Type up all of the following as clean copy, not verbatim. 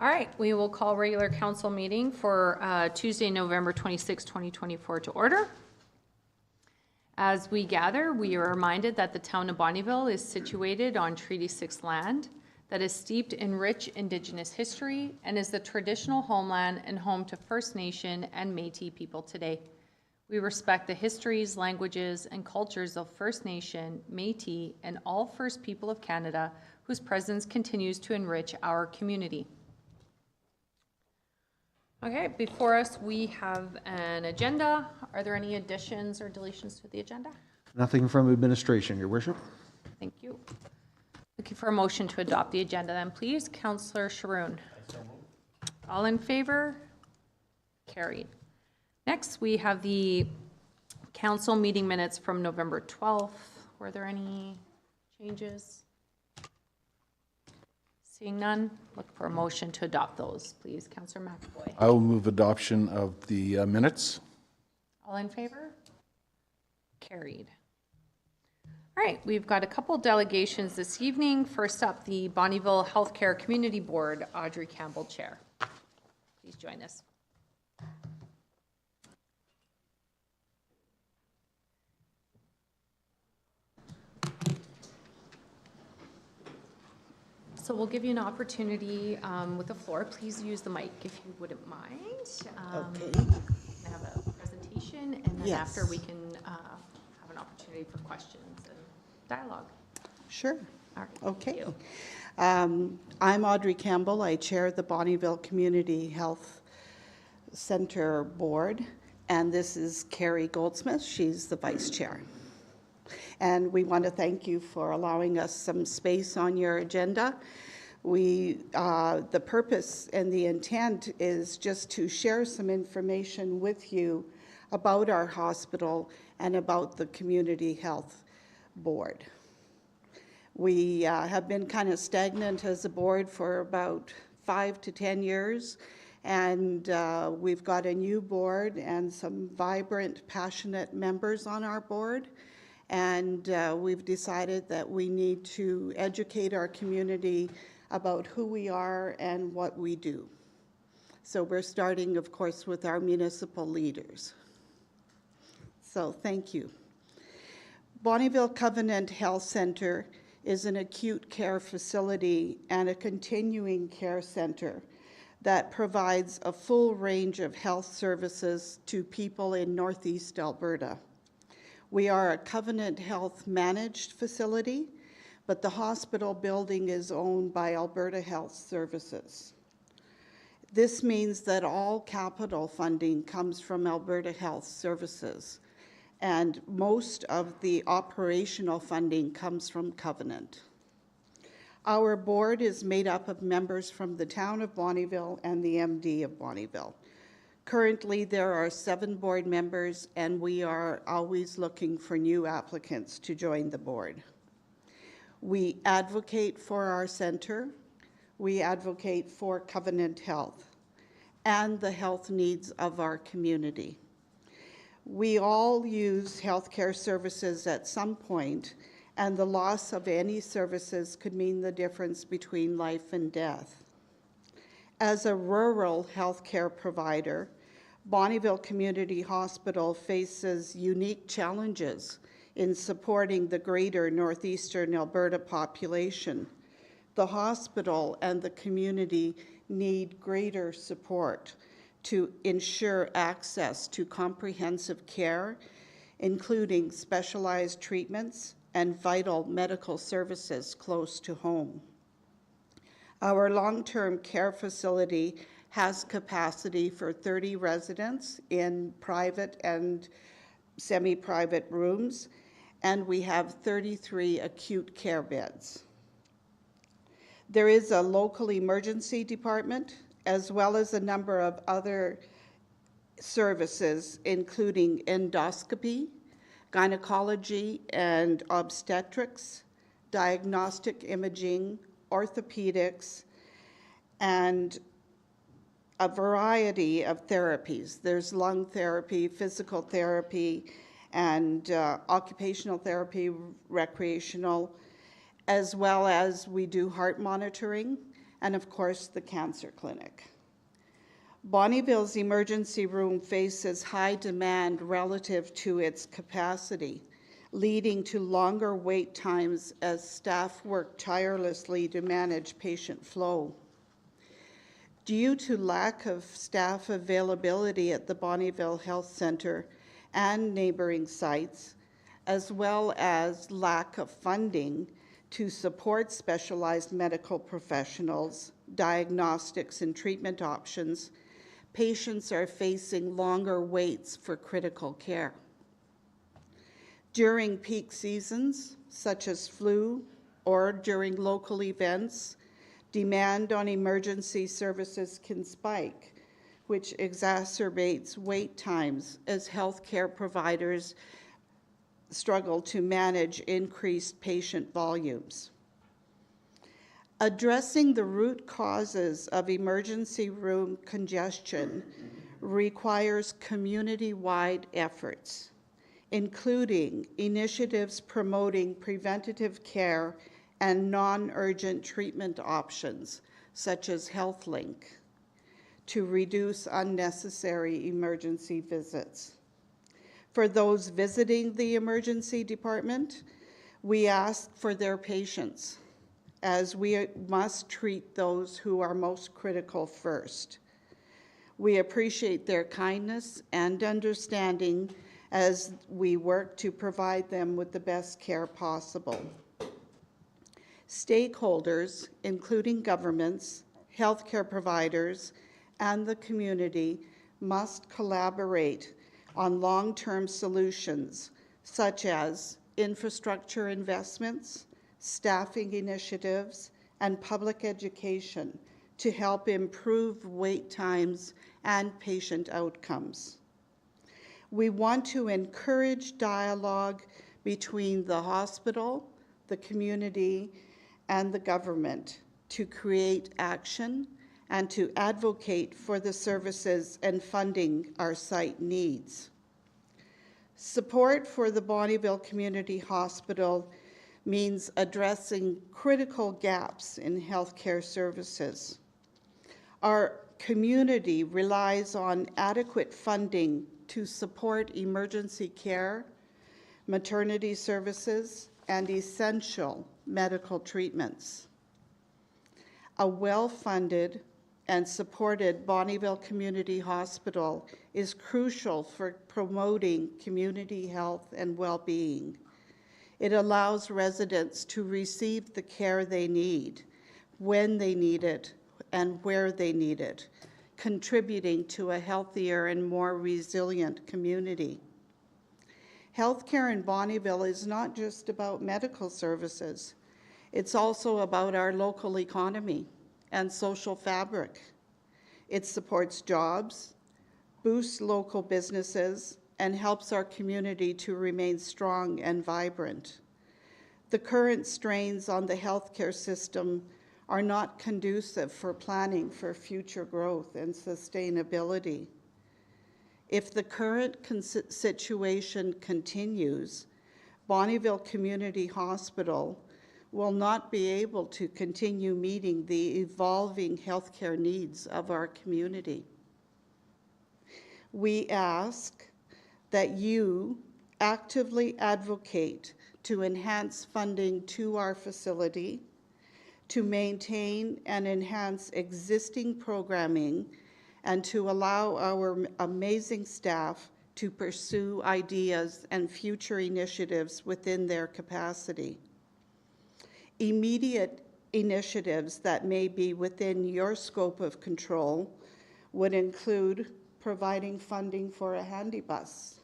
All right, we will call regular council meeting for Tuesday, November 26, 2024 to order. As we gather, we are reminded that the town of Bonnyville is situated on Treaty 6 land that is steeped in rich Indigenous history and is the traditional homeland and home to First Nation and Métis people today. We respect the histories, languages, and cultures of First Nation, Métis, and all First People of Canada whose presence continues to enrich our community. Okay, before us we have an agenda. Are there any additions or deletions to the agenda? Nothing from administration, Your Worship. Thank you. Looking for a motion to adopt the agenda then, please. Councillor Sharoon. All in favor? Carried. Next, we have the council meeting minutes from November 12th. Were there any changes? Seeing none, look for a motion to adopt those, please. Councillor McAvoy. I will move adoption of the minutes. All in favor? Carried. All right, we've got a couple delegations this evening. First up, the Bonnyville Healthcare Community Board, Audrey Campbell, Chair. Please join us. So we'll give you an opportunity with the floor. Please use the mic if you wouldn't mind. Okay. I have a presentation, and then Yes. after we can have an opportunity for questions and dialogue. Sure. All right, Okay. thank you. I'm Audrey Campbell. I chair the Bonnyville Community Health Center Board, and this is Carrie Goldsmith. She's the vice chair. And we want to thank you for allowing us some space on your agenda. The purpose and the intent is just to share some information with you about our hospital and about the Community Health Board. We have been kind of stagnant as a board for about 5 to 10 years, and we've got a new board and some vibrant, passionate members on our board. And we've decided that we need to educate our community about who we are and what we do. So we're starting, of course, with our municipal leaders. So thank you. Bonnyville Covenant Health Center is an acute care facility and a continuing care center that provides a full range of health services to people in Northeast Alberta. We are a Covenant Health managed facility, but the hospital building is owned by Alberta Health Services. This means that all capital funding comes from Alberta Health Services, and most of the operational funding comes from Covenant. Our board is made up of members from the town of Bonnyville and the MD of Bonnyville. Currently, there are 7 board members, and we are always looking for new applicants to join the board. We advocate for our center, we advocate for Covenant Health, and the health needs of our community. We all use healthcare services at some point, and the loss of any services could mean the difference between life and death. As a rural healthcare provider, Bonnyville Community Hospital faces unique challenges in supporting the greater northeastern Alberta population. The hospital and the community need greater support to ensure access to comprehensive care, including specialized treatments and vital medical services close to home. Our long-term care facility has capacity for 30 residents in private and semi-private rooms, and we have 33 acute care beds. There is a local emergency department, as well as a number of other services, including endoscopy, gynecology and obstetrics, diagnostic imaging, orthopedics, and a variety of therapies. There's lung therapy, physical therapy, and occupational therapy, recreational, as well as we do heart monitoring and of course, the cancer clinic. Bonnyville's emergency room faces high demand relative to its capacity, leading to longer wait times as staff work tirelessly to manage patient flow. Due to lack of staff availability at the Bonnyville Health Center and neighboring sites, as well as lack of funding to support specialized medical professionals, diagnostics, and treatment options, patients are facing longer waits for critical care. During peak seasons, such as flu, or during local events, demand on emergency services can spike, which exacerbates wait times as healthcare providers struggle to manage increased patient volumes. Addressing the root causes of emergency room congestion requires community-wide efforts, including initiatives promoting preventative care and non-urgent treatment options, such as HealthLink, to reduce unnecessary emergency visits. For those visiting the emergency department, we ask for their patience, as we must treat those who are most critical first. We appreciate their kindness and understanding as we work to provide them with the best care possible. Stakeholders, including governments, healthcare providers, and the community, must collaborate on long-term solutions such as infrastructure investments, staffing initiatives, and public education to help improve wait times and patient outcomes. We want to encourage dialogue between the hospital, the community, and the government to create action and to advocate for the services and funding our site needs. Support for the Bonnyville Community Hospital means addressing critical gaps in healthcare services. Our community relies on adequate funding to support emergency care, maternity services, and essential medical treatments. A well-funded and supported Bonnyville Community Hospital is crucial for promoting community health and well-being. It allows residents to receive the care they need, when they need it, and where they need it, contributing to a healthier and more resilient community. Healthcare in Bonnyville is not just about medical services. It's also about our local economy and social fabric. It supports jobs, boosts local businesses, and helps our community to remain strong and vibrant. The current strains on the healthcare system are not conducive for planning for future growth and sustainability. If the current situation continues, Bonnyville Community Hospital will not be able to continue meeting the evolving healthcare needs of our community. We ask that you actively advocate to enhance funding to our facility, to maintain and enhance existing programming, and to allow our amazing staff to pursue ideas and future initiatives within their capacity. Immediate initiatives that may be within your scope of control would include providing funding for a handy bus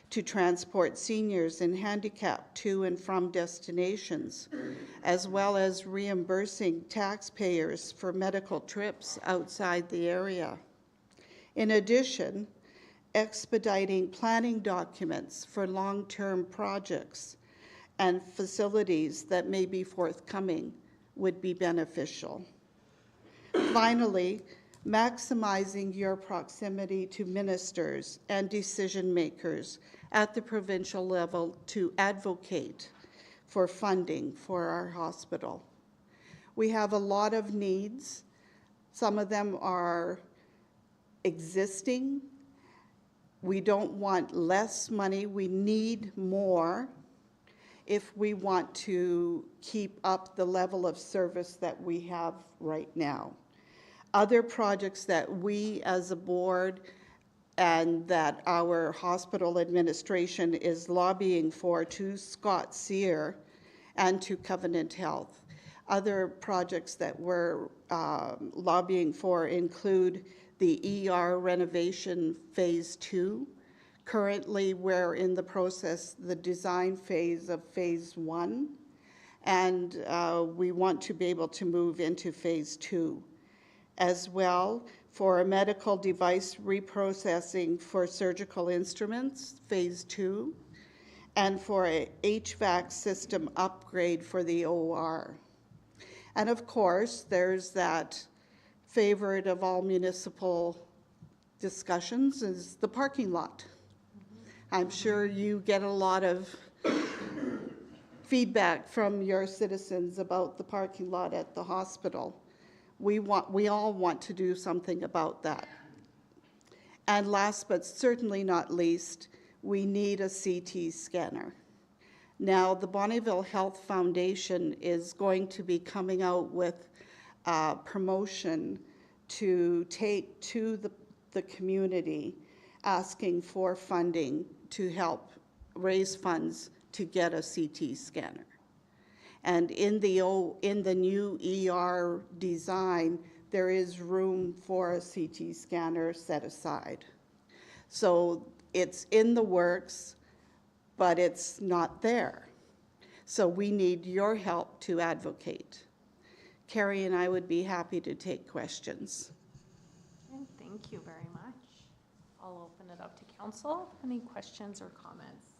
to transport seniors and handicapped to and from destinations, as well as reimbursing taxpayers for medical trips outside the area. In addition, expediting planning documents for long-term projects and facilities that may be forthcoming would be beneficial. Finally, maximizing your proximity to ministers and decision makers at the provincial level to advocate for funding for our hospital. We have a lot of needs. Some of them are existing. We don't want less money, we need more if we want to keep up the level of service that we have right now. Other projects that we as a board and that our hospital administration is lobbying for to Scott Sear and to Covenant Health. Other projects that we're lobbying for include the ER renovation phase 2. Currently, we're in the process, the design phase of phase 1, and we want to be able to move into phase 2. As well, for a medical device reprocessing for surgical instruments, phase 2, and for a HVAC system upgrade for the OR. And of course, there's that favorite of all municipal discussions is the parking lot. I'm sure you get a lot of feedback from your citizens about the parking lot at the hospital. We all want to do something about that. And last but certainly not least, we need a CT scanner. Now, the Bonnyville Health Foundation is going to be coming out with a promotion to take to the community, asking for funding to help raise funds to get a CT scanner. And in the new ER design, there is room for a CT scanner set aside. So it's in the works, but it's not there. So we need your help to advocate. Carrie and I would be happy to take questions. And thank you very much. I'll open it up to council. Any questions or comments?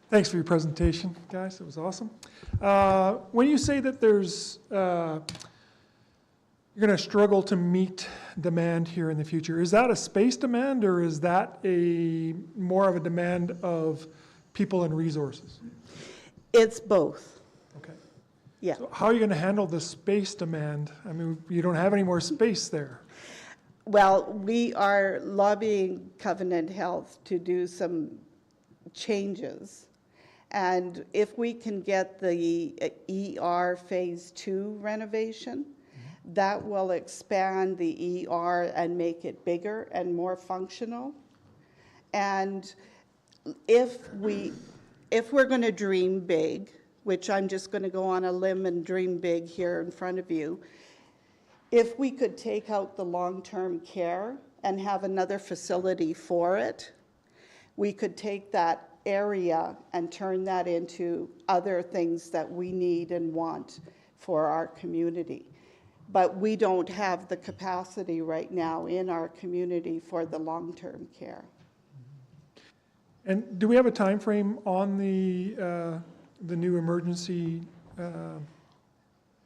Thanks for your presentation, guys. It was awesome. When you say that there's, you're going to struggle to meet demand here in the future, is that a space demand or is that more of a demand of people and resources? It's both. Okay. Yeah. So how are you going to handle the space demand? I mean, you don't have any more space there. Well, we are lobbying Covenant Health to do some changes. And if we can get the ER phase 2 renovation, that will expand the ER and make it bigger and more functional. And if we're going to dream big, which I'm just going to go on a limb and dream big here in front of you, if we could take out the long-term care and have another facility for it, we could take that area and turn that into other things that we need and want for our community. But we don't have the capacity right now in our community for the long-term care. And do we have a time frame on the new emergency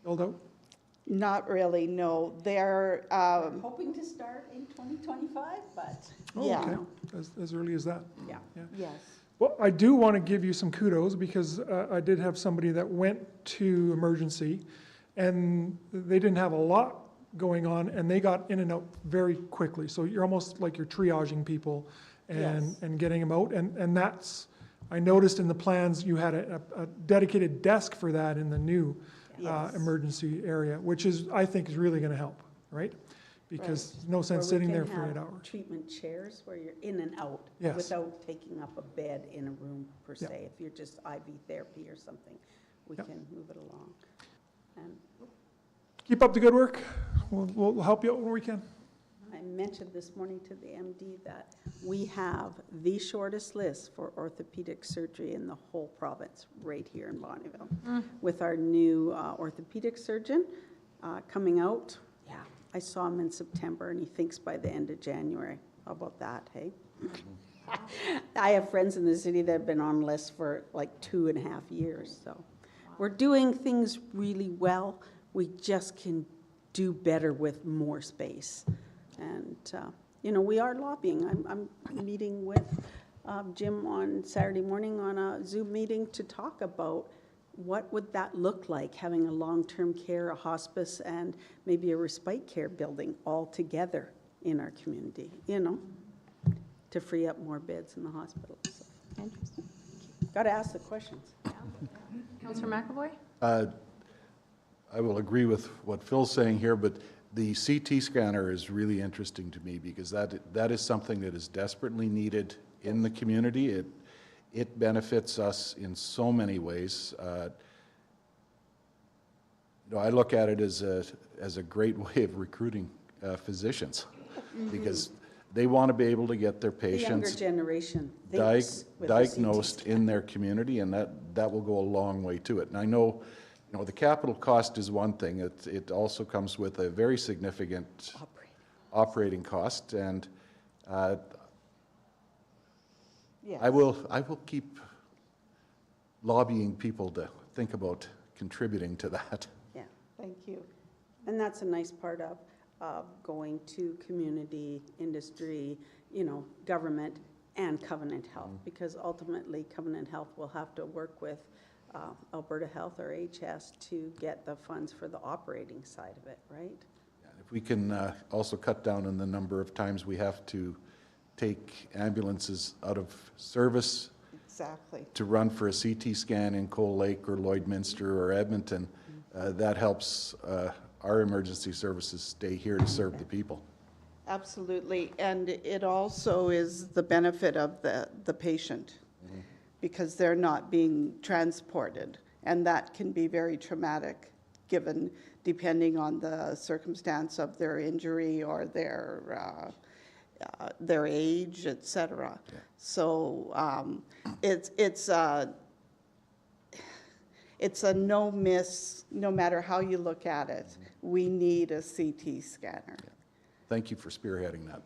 build-out? Not really, no. They're, hoping to start in 2025, but Oh, yeah. okay. As early as that. yeah. Yes. Well, I do want to give you some kudos because I did have somebody that went to emergency and they didn't have a lot going on and they got in and out very quickly. So you're almost like you're triaging people Yes. and getting them out. And that's, I noticed in the plans you had a dedicated desk for that in the new Yes. emergency area, which is, I think, is really going to help, right? Because there's no sense sitting there for 8 hours. Treatment chairs where you're in and out Yes. without taking up a bed in a room per Yeah. se. If you're just IV therapy or something, we Yeah. can move it along. And Keep up the good work. We'll help you out when we can. I mentioned this morning to the MD that we have the shortest list for orthopedic surgery in the whole province, right here in Bonnyville. With our new orthopedic surgeon coming out. Yeah, I saw him in September and he thinks by the end of January. How about that, hey? I have friends in the city that have been on lists for like 2.5 years, so. We're doing things really well. We just can do better with more space. And, you know, we are lobbying. I'm meeting with Jim on Saturday morning on a Zoom meeting to talk about what would that look like, having a long-term care, a hospice, and maybe a respite care building all together in our community, you know, to free up more beds in the hospital. So, Interesting. got to ask the questions. Councillor McAvoy? I will agree with what Phil's saying here, but the CT scanner is really interesting to me because that is something that is desperately needed in the community. It benefits us in so many ways. I look at it as a great way of recruiting physicians because they want to be able to get their The younger patients generation thinks with a diagnosed CT. in their community, and that will go a long way to it. And I know, the capital cost is one thing. It also comes with a very significant operating cost, and Yes. I will keep lobbying people to think about contributing to that. Yeah, Thank you. and that's a nice part of going to community, industry, government, and Covenant Health, because ultimately Covenant Health will have to work with Alberta Health or HS to get the funds for the operating side of it, right? If we can also cut down on the number of times we have to take ambulances out of service Exactly. to run for a CT scan in Cold Lake or Lloydminster or Edmonton, that helps our emergency services stay here to serve the people. Absolutely, and it also is the benefit of the patient, because they're not being transported, and that can be very traumatic, depending on the circumstance of their injury or their age, et cetera. Yeah. So it's a no miss, no matter how you look at it. We need a CT scanner. Thank you for spearheading that.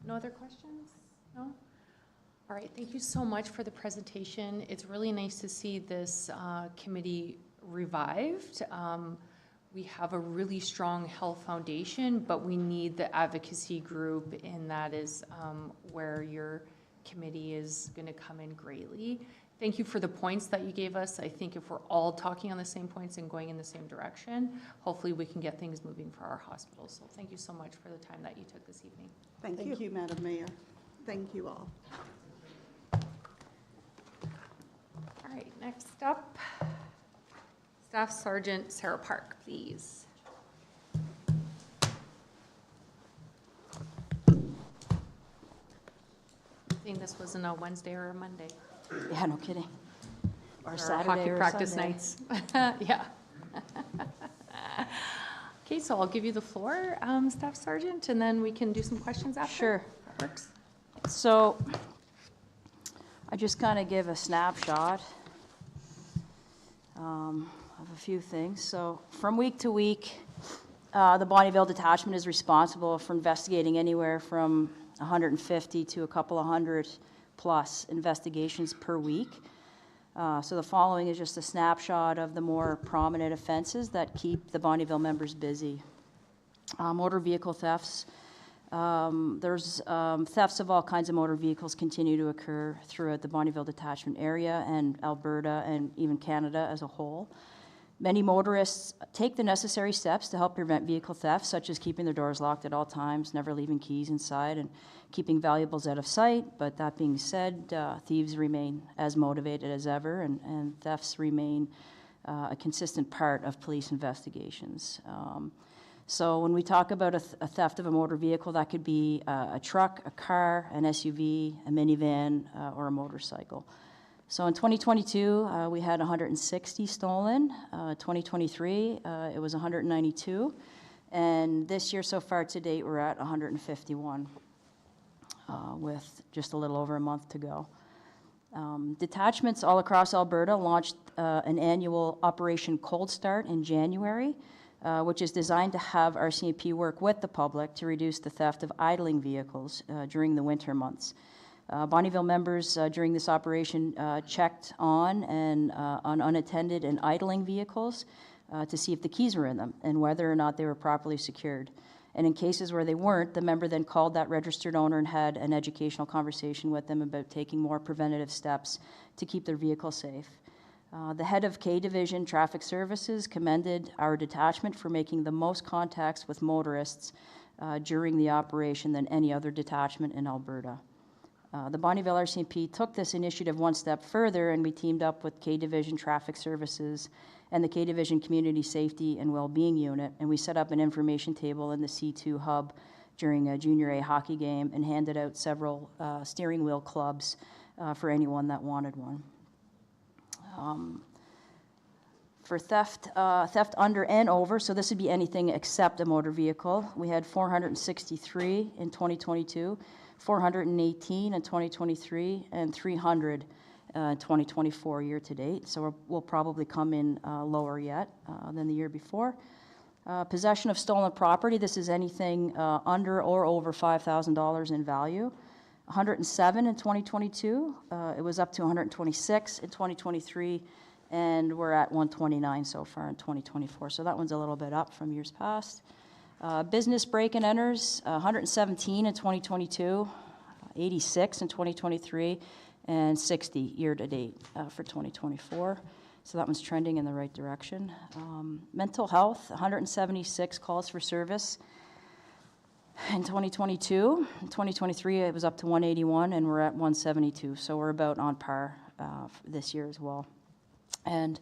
No other questions? No? All right, thank you so much for the presentation. It's really nice to see this committee revived. We have a really strong health foundation, but we need the advocacy group, and that is where your committee is going to come in greatly. Thank you for the points that you gave us. I think if we're all talking on the same points and going in the same direction, hopefully we can get things moving for our hospitals. So thank you so much for the time that you took this evening. Thank you, Madam Mayor. Thank you all. All right, next up, Staff Sergeant Sarah Park, please. I think this wasn't a Wednesday or a Monday. Yeah, no kidding. Or Or Saturday hockey or practice Sunday. nights. Yeah. Okay, so I'll give you the floor, Staff Sergeant, and then we can do some questions after. Sure. That works. So I just kind of give a snapshot of a few things. So from week to week, the Bonnyville detachment is responsible for investigating anywhere from 150 to a couple of hundred plus investigations per week. So the following is just a snapshot of the more prominent offenses that keep the Bonnyville members busy. Motor vehicle thefts. There's thefts of all kinds of motor vehicles continue to occur throughout the Bonnyville detachment area and Alberta and even Canada as a whole. Many motorists take the necessary steps to help prevent vehicle theft, such as keeping their doors locked at all times, never leaving keys inside, and keeping valuables out of sight. But that being said, thieves remain as motivated as ever, and thefts remain a consistent part of police investigations. So when we talk about a theft of a motor vehicle, that could be a truck, a car, an SUV, a minivan, or a motorcycle. So in 2022, we had 160 stolen. 2023, it was 192. And this year so far to date, we're at 151 with just a little over a month to go. Detachments all across Alberta launched an annual Operation Cold Start in January, which is designed to have RCMP work with the public to reduce the theft of idling vehicles during the winter months. Bonnyville members during this operation checked on unattended and idling vehicles to see if the keys were in them and whether or not they were properly secured. And in cases where they weren't, the member then called that registered owner and had an educational conversation with them about taking more preventative steps to keep their vehicle safe. The head of K Division Traffic Services commended our detachment for making the most contacts with motorists during the operation than any other detachment in Alberta. The Bonnyville RCMP took this initiative one step further, and we teamed up with K Division Traffic Services and the K Division Community Safety and Wellbeing Unit, and we set up an information table in the C2 hub during a Junior A hockey game and handed out several steering wheel clubs for anyone that wanted one. For theft under and over, so this would be anything except a motor vehicle, we had 463 in 2022, 418 in 2023, and 300 in 2024 year to date. So we'll probably come in lower yet than the year before. Possession of stolen property, this is anything under or over $5,000 in value. 107 in 2022, it was up to 126 in 2023, and we're at 129 so far in 2024. So that one's a little bit up from years past. Business break and enters, 117 in 2022, 86 in 2023, and 60 year to date for 2024. So that one's trending in the right direction. Mental health, 176 calls for service in 2022. In 2023, it was up to 181, and we're at 172. So we're about on par this year as well. And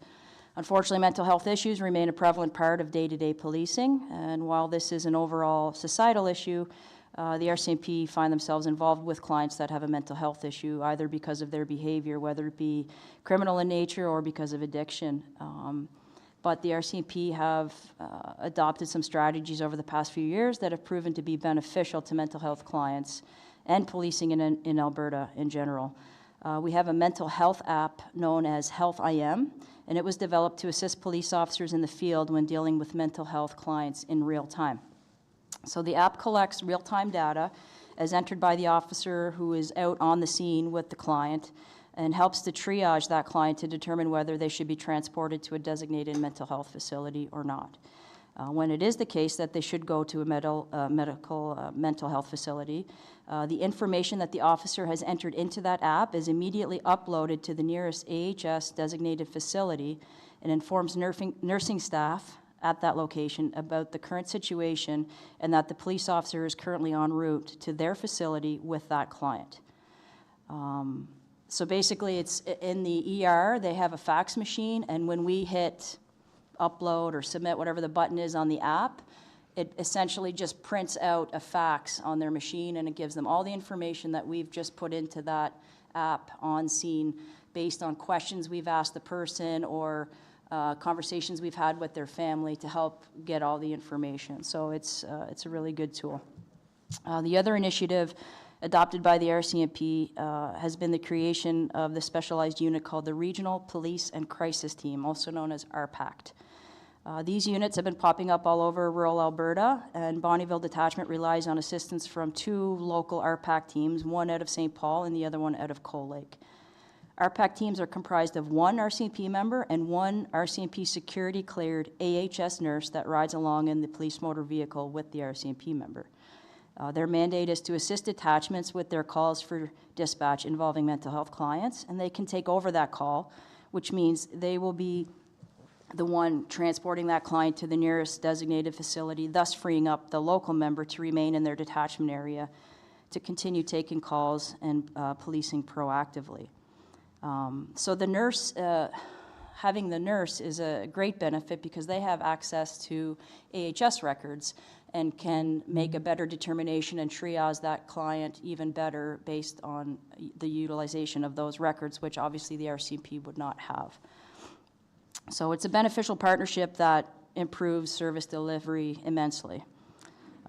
unfortunately, mental health issues remain a prevalent part of day-to-day policing. And while this is an overall societal issue, the RCMP find themselves involved with clients that have a mental health issue, either because of their behavior, whether it be criminal in nature or because of addiction. But the RCMP have adopted some strategies over the past few years that have proven to be beneficial to mental health clients and policing in Alberta in general. We have a mental health app known as Health IM, and it was developed to assist police officers in the field when dealing with mental health clients in real time. So the app collects real-time data as entered by the officer who is out on the scene with the client and helps to triage that client to determine whether they should be transported to a designated mental health facility or not. When it is the case that they should go to a mental health facility, the information that the officer has entered into that app is immediately uploaded to the nearest AHS designated facility and informs nursing staff at that location about the current situation and that the police officer is currently en route to their facility with that client. So basically, it's in the ER, they have a fax machine, and when we hit upload or submit, whatever the button is on the app, it essentially just prints out a fax on their machine, and it gives them all the information that we've just put into that app on scene based on questions we've asked the person or conversations we've had with their family to help get all the information. So it's a really good tool. The other initiative adopted by the RCMP has been the creation of the specialized unit called the Regional Police and Crisis Team, also known as RPACT. These units have been popping up all over rural Alberta, and Bonnyville Detachment relies on assistance from two local RPACT teams, one out of St. Paul and the other one out of Coal Lake. RPACT teams are comprised of one RCMP member and one RCMP security-cleared AHS nurse that rides along in the police motor vehicle with the RCMP member. Their mandate is to assist detachments with their calls for dispatch involving mental health clients, and they can take over that call, which means they will be the one transporting that client to the nearest designated facility, thus freeing up the local member to remain in their detachment area to continue taking calls and policing proactively. So the nurse, having the nurse is a great benefit because they have access to AHS records and can make a better determination and triage that client even better based on the utilization of those records, which obviously the RCMP would not have. So it's a beneficial partnership that improves service delivery immensely.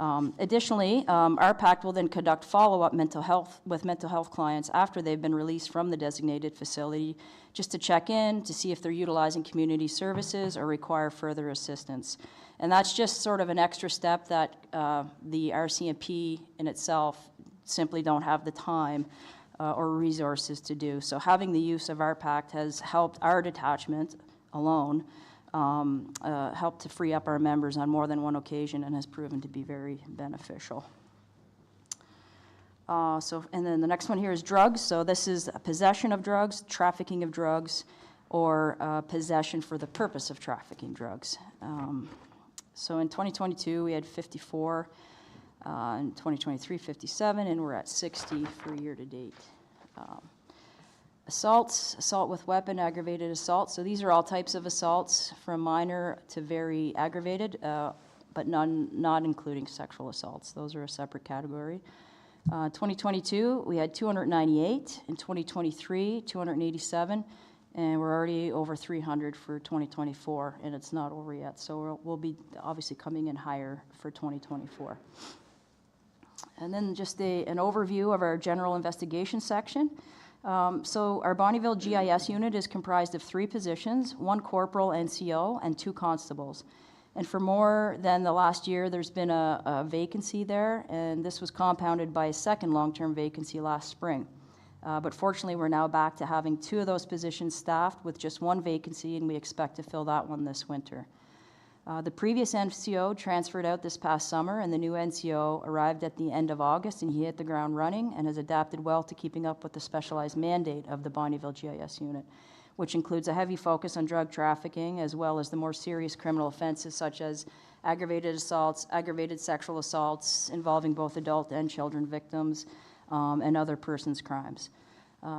Additionally, RPACT will then conduct follow-up mental health clients after they've been released from the designated facility, just to check in, to see if they're utilizing community services or require further assistance. And that's just sort of an extra step that the RCMP in itself simply don't have the time or resources to do. So having the use of RPACT has helped our detachment alone helped to free up our members on more than one occasion and has proven to be very beneficial. And then the next one here is drugs. So this is a possession of drugs, trafficking of drugs, or possession for the purpose of trafficking drugs. So in 2022, we had 54, in 2023, 57, and we're at 60 for year to date. Assaults, assault with weapon, aggravated assault. So these are all types of assaults from minor to very aggravated, but not including sexual assaults. Those are a separate category. 2022, we had 298. In 2023, 287. And we're already over 300 for 2024, and it's not over yet. So we'll be obviously coming in higher for 2024. And then just an overview of our general investigation section. So our Bonnyville GIS unit is comprised of 3 positions, 1 corporal NCO and 2 constables. And for more than the last year, there's been a vacancy there, and this was compounded by a second long-term vacancy last spring. But fortunately, we're now back to having 2 of those positions staffed with just 1 vacancy, and we expect to fill that one this winter. The previous NCO transferred out this past summer, and the new NCO arrived at the end of August, and he hit the ground running and has adapted well to keeping up with the specialized mandate of the Bonnyville GIS unit, which includes a heavy focus on drug trafficking, as well as the more serious criminal offenses such as aggravated assaults, aggravated sexual assaults involving both adult and children victims, and other persons' crimes.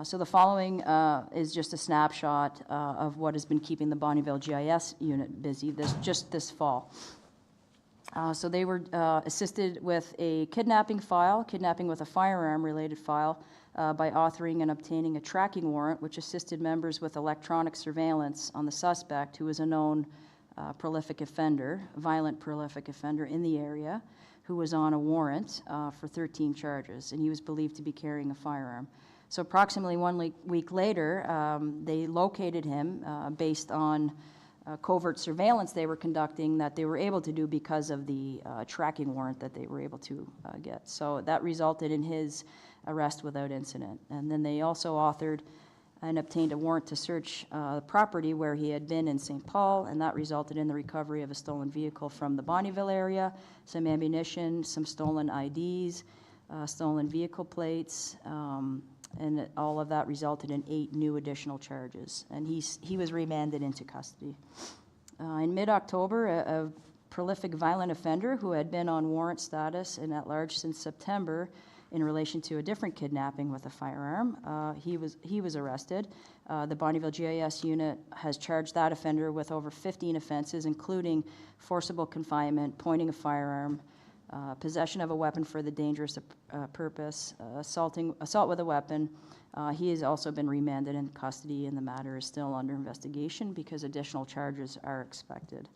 So the following is just a snapshot of what has been keeping the Bonnyville GIS unit busy this fall. So they were assisted with a kidnapping with a firearm related file, by authoring and obtaining a tracking warrant, which assisted members with electronic surveillance on the suspect, who is a known violent prolific offender in the area, who was on a warrant for 13 charges, and he was believed to be carrying a firearm. So approximately 1 week later, they located him based on covert surveillance they were conducting that they were able to do because of the tracking warrant that they were able to get. So that resulted in his arrest without incident. And then they also authored and obtained a warrant to search the property where he had been in St. Paul, and that resulted in the recovery of a stolen vehicle from the Bonnyville area, some ammunition, some stolen IDs, stolen vehicle plates, and all of that resulted in 8 new additional charges. And he was remanded into custody. In mid-October, a prolific violent offender who had been on warrant status and at large since September in relation to a different kidnapping with a firearm, he was arrested. The Bonnyville GIS unit has charged that offender with over 15 offenses, including forcible confinement, pointing a firearm, possession of a weapon for the dangerous purpose, assault with a weapon. He has also been remanded in custody, and the matter is still under investigation because additional charges are expected.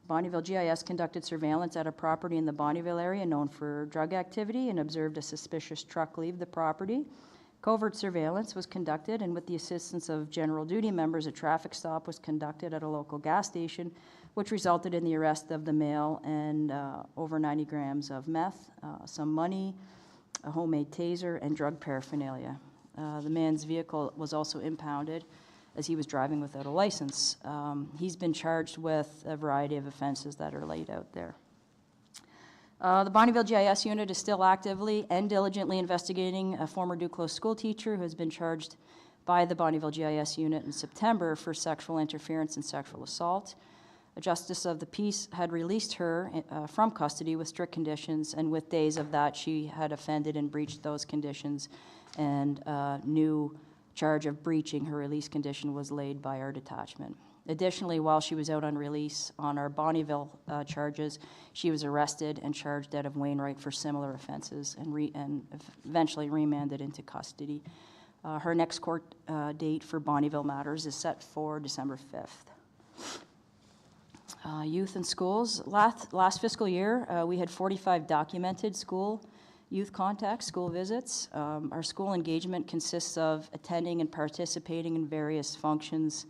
Bonnyville GIS conducted surveillance at a property in the Bonnyville area known for drug activity and observed a suspicious truck leave the property. Covert surveillance was conducted, and with the assistance of general duty members, a traffic stop was conducted at a local gas station, which resulted in the arrest of the male and over 90 grams of meth, some money, a homemade taser, and drug paraphernalia. The man's vehicle was also impounded as he was driving without a license. He's been charged with a variety of offenses that are laid out there. The Bonnyville GIS unit is still actively and diligently investigating a former Duclos school teacher who has been charged by the Bonnyville GIS unit in September for sexual interference and sexual assault. A justice of the peace had released her from custody with strict conditions, and with days of that, she had offended and breached those conditions, and a new charge of breaching her release condition was laid by our detachment. Additionally, while she was out on release on our Bonnyville charges, she was arrested and charged out of Wainwright for similar offenses and eventually remanded into custody. Her next court date for Bonnyville matters is set for December 5th. Youth and schools. Last fiscal year, we had 45 documented youth contacts, school visits. Our school engagement consists of attending and participating in various functions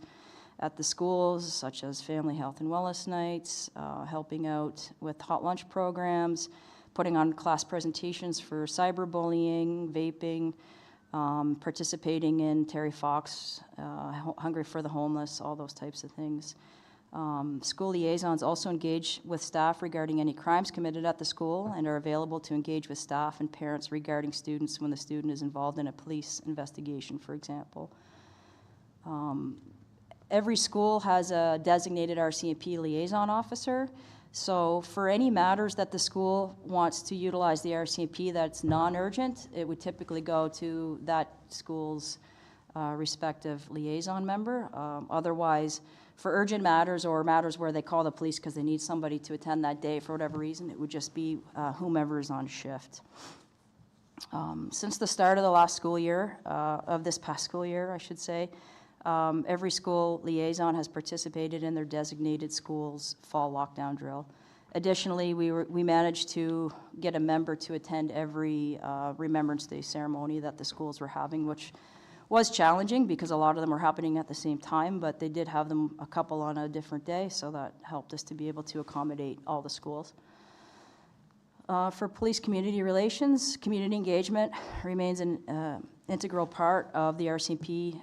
at the schools, such as family health and wellness nights, helping out with hot lunch programs, putting on class presentations for cyberbullying, vaping, participating in Terry Fox, Hungry for the Homeless, all those types of things. School liaisons also engage with staff regarding any crimes committed at the school and are available to engage with staff and parents regarding students when the student is involved in a police investigation, for example. Every school has a designated RCMP liaison officer. So for any matters that the school wants to utilize the RCMP that's non-urgent, it would typically go to that school's respective liaison member. Otherwise, for urgent matters or matters where they call the police because they need somebody to attend that day for whatever reason, it would just be whomever is on shift. Since the start of the last school year, of this past school year, I should say, every school liaison has participated in their designated school's fall lockdown drill. Additionally, we managed to get a member to attend every Remembrance Day ceremony that the schools were having, which was challenging because a lot of them were happening at the same time, but they did have them a couple on a different day, so that helped us to be able to accommodate all the schools. For police community relations, community engagement remains an integral part of the RCMP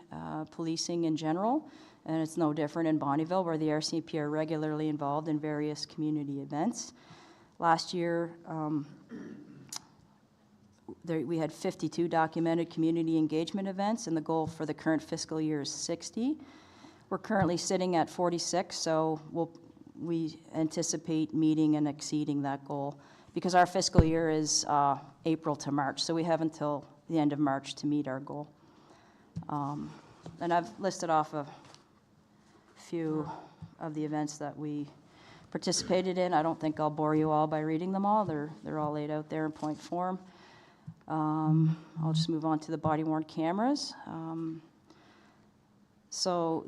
policing in general, and it's no different in Bonnyville, where the RCMP are regularly involved in various community events. Last year, we had 52 documented community engagement events, and the goal for the current fiscal year is 60. We're currently sitting at 46, so we anticipate meeting and exceeding that goal, because our fiscal year is April to March, so we have until the end of March to meet our goal. And I've listed off a few of the events that we participated in. I don't think I'll bore you all by reading them all. They're all laid out there in point form. I'll just move on to the body-worn cameras. So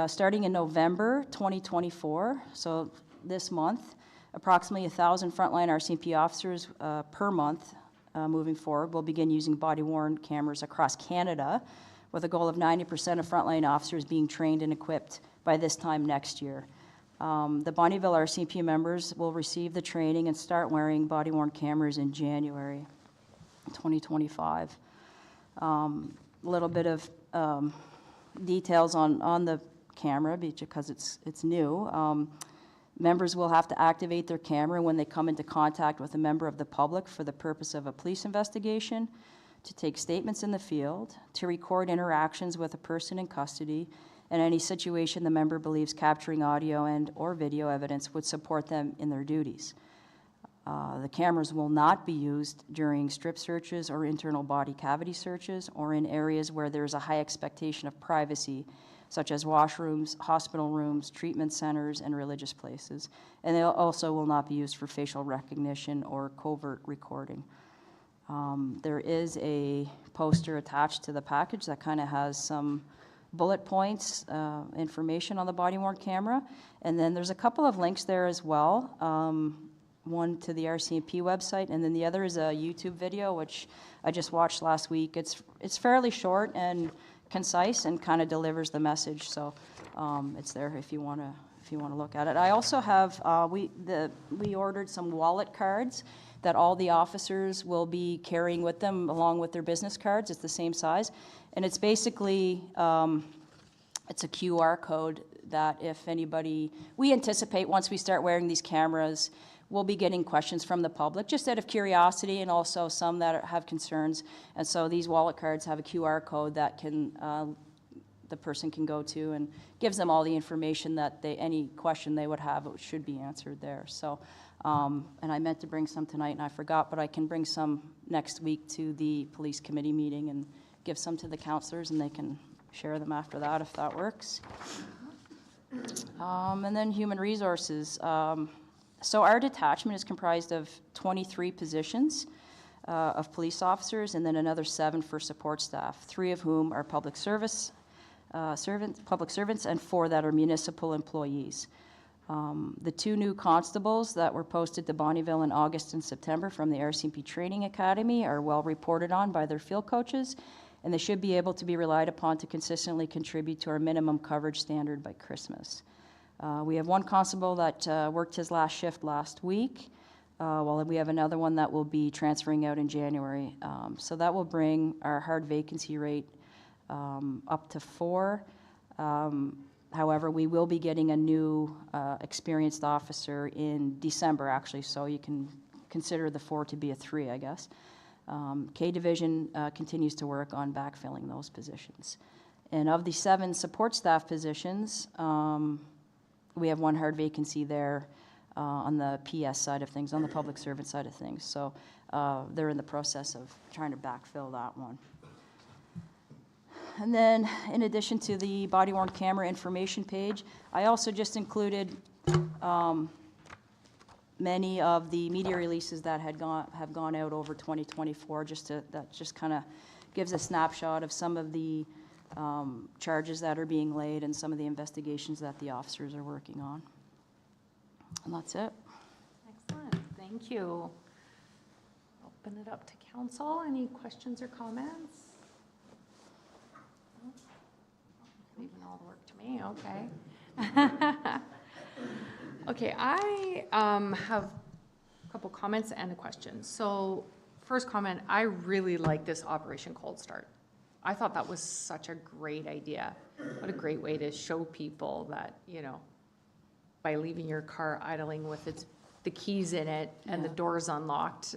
starting in November 2024, so this month, approximately 1,000 frontline RCMP officers per month moving forward will begin using body-worn cameras across Canada, with a goal of 90% of frontline officers being trained and equipped by this time next year. The Bonnyville RCMP members will receive the training and start wearing body-worn cameras in January 2025. A little bit of details on the camera because it's new. Members will have to activate their camera when they come into contact with a member of the public for the purpose of a police investigation, to take statements in the field, to record interactions with a person in custody, and any situation the member believes capturing audio and/or video evidence would support them in their duties. The cameras will not be used during strip searches or internal body cavity searches, or in areas where there's a high expectation of privacy, such as washrooms, hospital rooms, treatment centers, and religious places. And they also will not be used for facial recognition or covert recording. There is a poster attached to the package that kind of has some bullet points, information on the body-worn camera. And then there's a couple of links there as well. One to the RCMP website, and then the other is a YouTube video, which I just watched last week. It's fairly short and concise and kind of delivers the message, so it's there if you want to look at it. I also have we ordered some wallet cards that all the officers will be carrying with them along with their business cards. It's the same size, and it's basically it's a QR code that if anybody, we anticipate once we start wearing these cameras, we'll be getting questions from the public, just out of curiosity, and also some that have concerns. And so these wallet cards have a QR code that can the person can go to, and gives them all the information that any question they would have, it should be answered there. So, and I meant to bring some tonight and I forgot, but I can bring some next week to the police committee meeting and give some to the counselors, and they can share them after that if that works. And then human resources. So our detachment is comprised of 23 positions of police officers, and then another 7 for support staff, 3 of whom are public servants, and 4 that are municipal employees. The 2 new constables that were posted to Bonnyville in August and September from the RCMP Training Academy are well reported on by their field coaches, and they should be able to be relied upon to consistently contribute to our minimum coverage standard by Christmas. We have 1 constable that worked his last shift last week. Well, we have another one that will be transferring out in January. So that will bring our hard vacancy rate up to 4. However, we will be getting a new experienced officer in December, actually, so you can consider the 4 to be a 3, I guess. K Division continues to work on backfilling those positions. And of the 7 support staff positions, we have 1 hard vacancy there on the PS side of things, on the public servant side of things. So they're in the process of trying to backfill that one. And then, in addition to the body-worn camera information page, I also just included many of the media releases that have gone out over 2024. That just kind of gives a snapshot of some of the charges that are being laid and some of the investigations that the officers are working on. And that's it. Excellent, thank you. Open it up to council. Any questions or comments? Leaving all the work to me, okay. Okay, I have a couple comments and a question. So first comment, I really like this Operation Cold Start. I thought that was such a great idea. What a great way to show people that, you know, by leaving your car idling with the keys in it and the doors unlocked,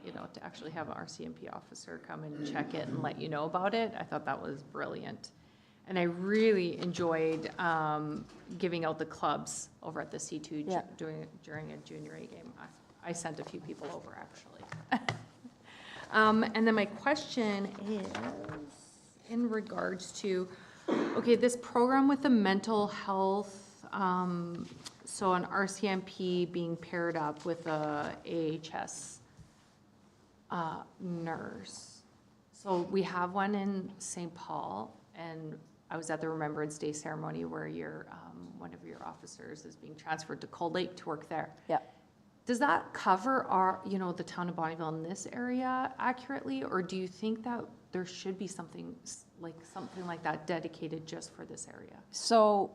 you know, to actually have an RCMP officer come and check it and let you know about it. I thought that was brilliant. And I really enjoyed giving out the clubs over at the C2 during a junior A game. I sent a few people over, actually. And then my question is in regards to, okay, this program with the mental health, so an RCMP being paired up with a AHS nurse. So we have one in St. Paul, and I was at the Remembrance Day ceremony where one of your officers is being transferred to Cold Lake to work there. Yeah. Does that cover the town of Bonnyville in this area accurately, or do you think that there should be something like that dedicated just for this area? So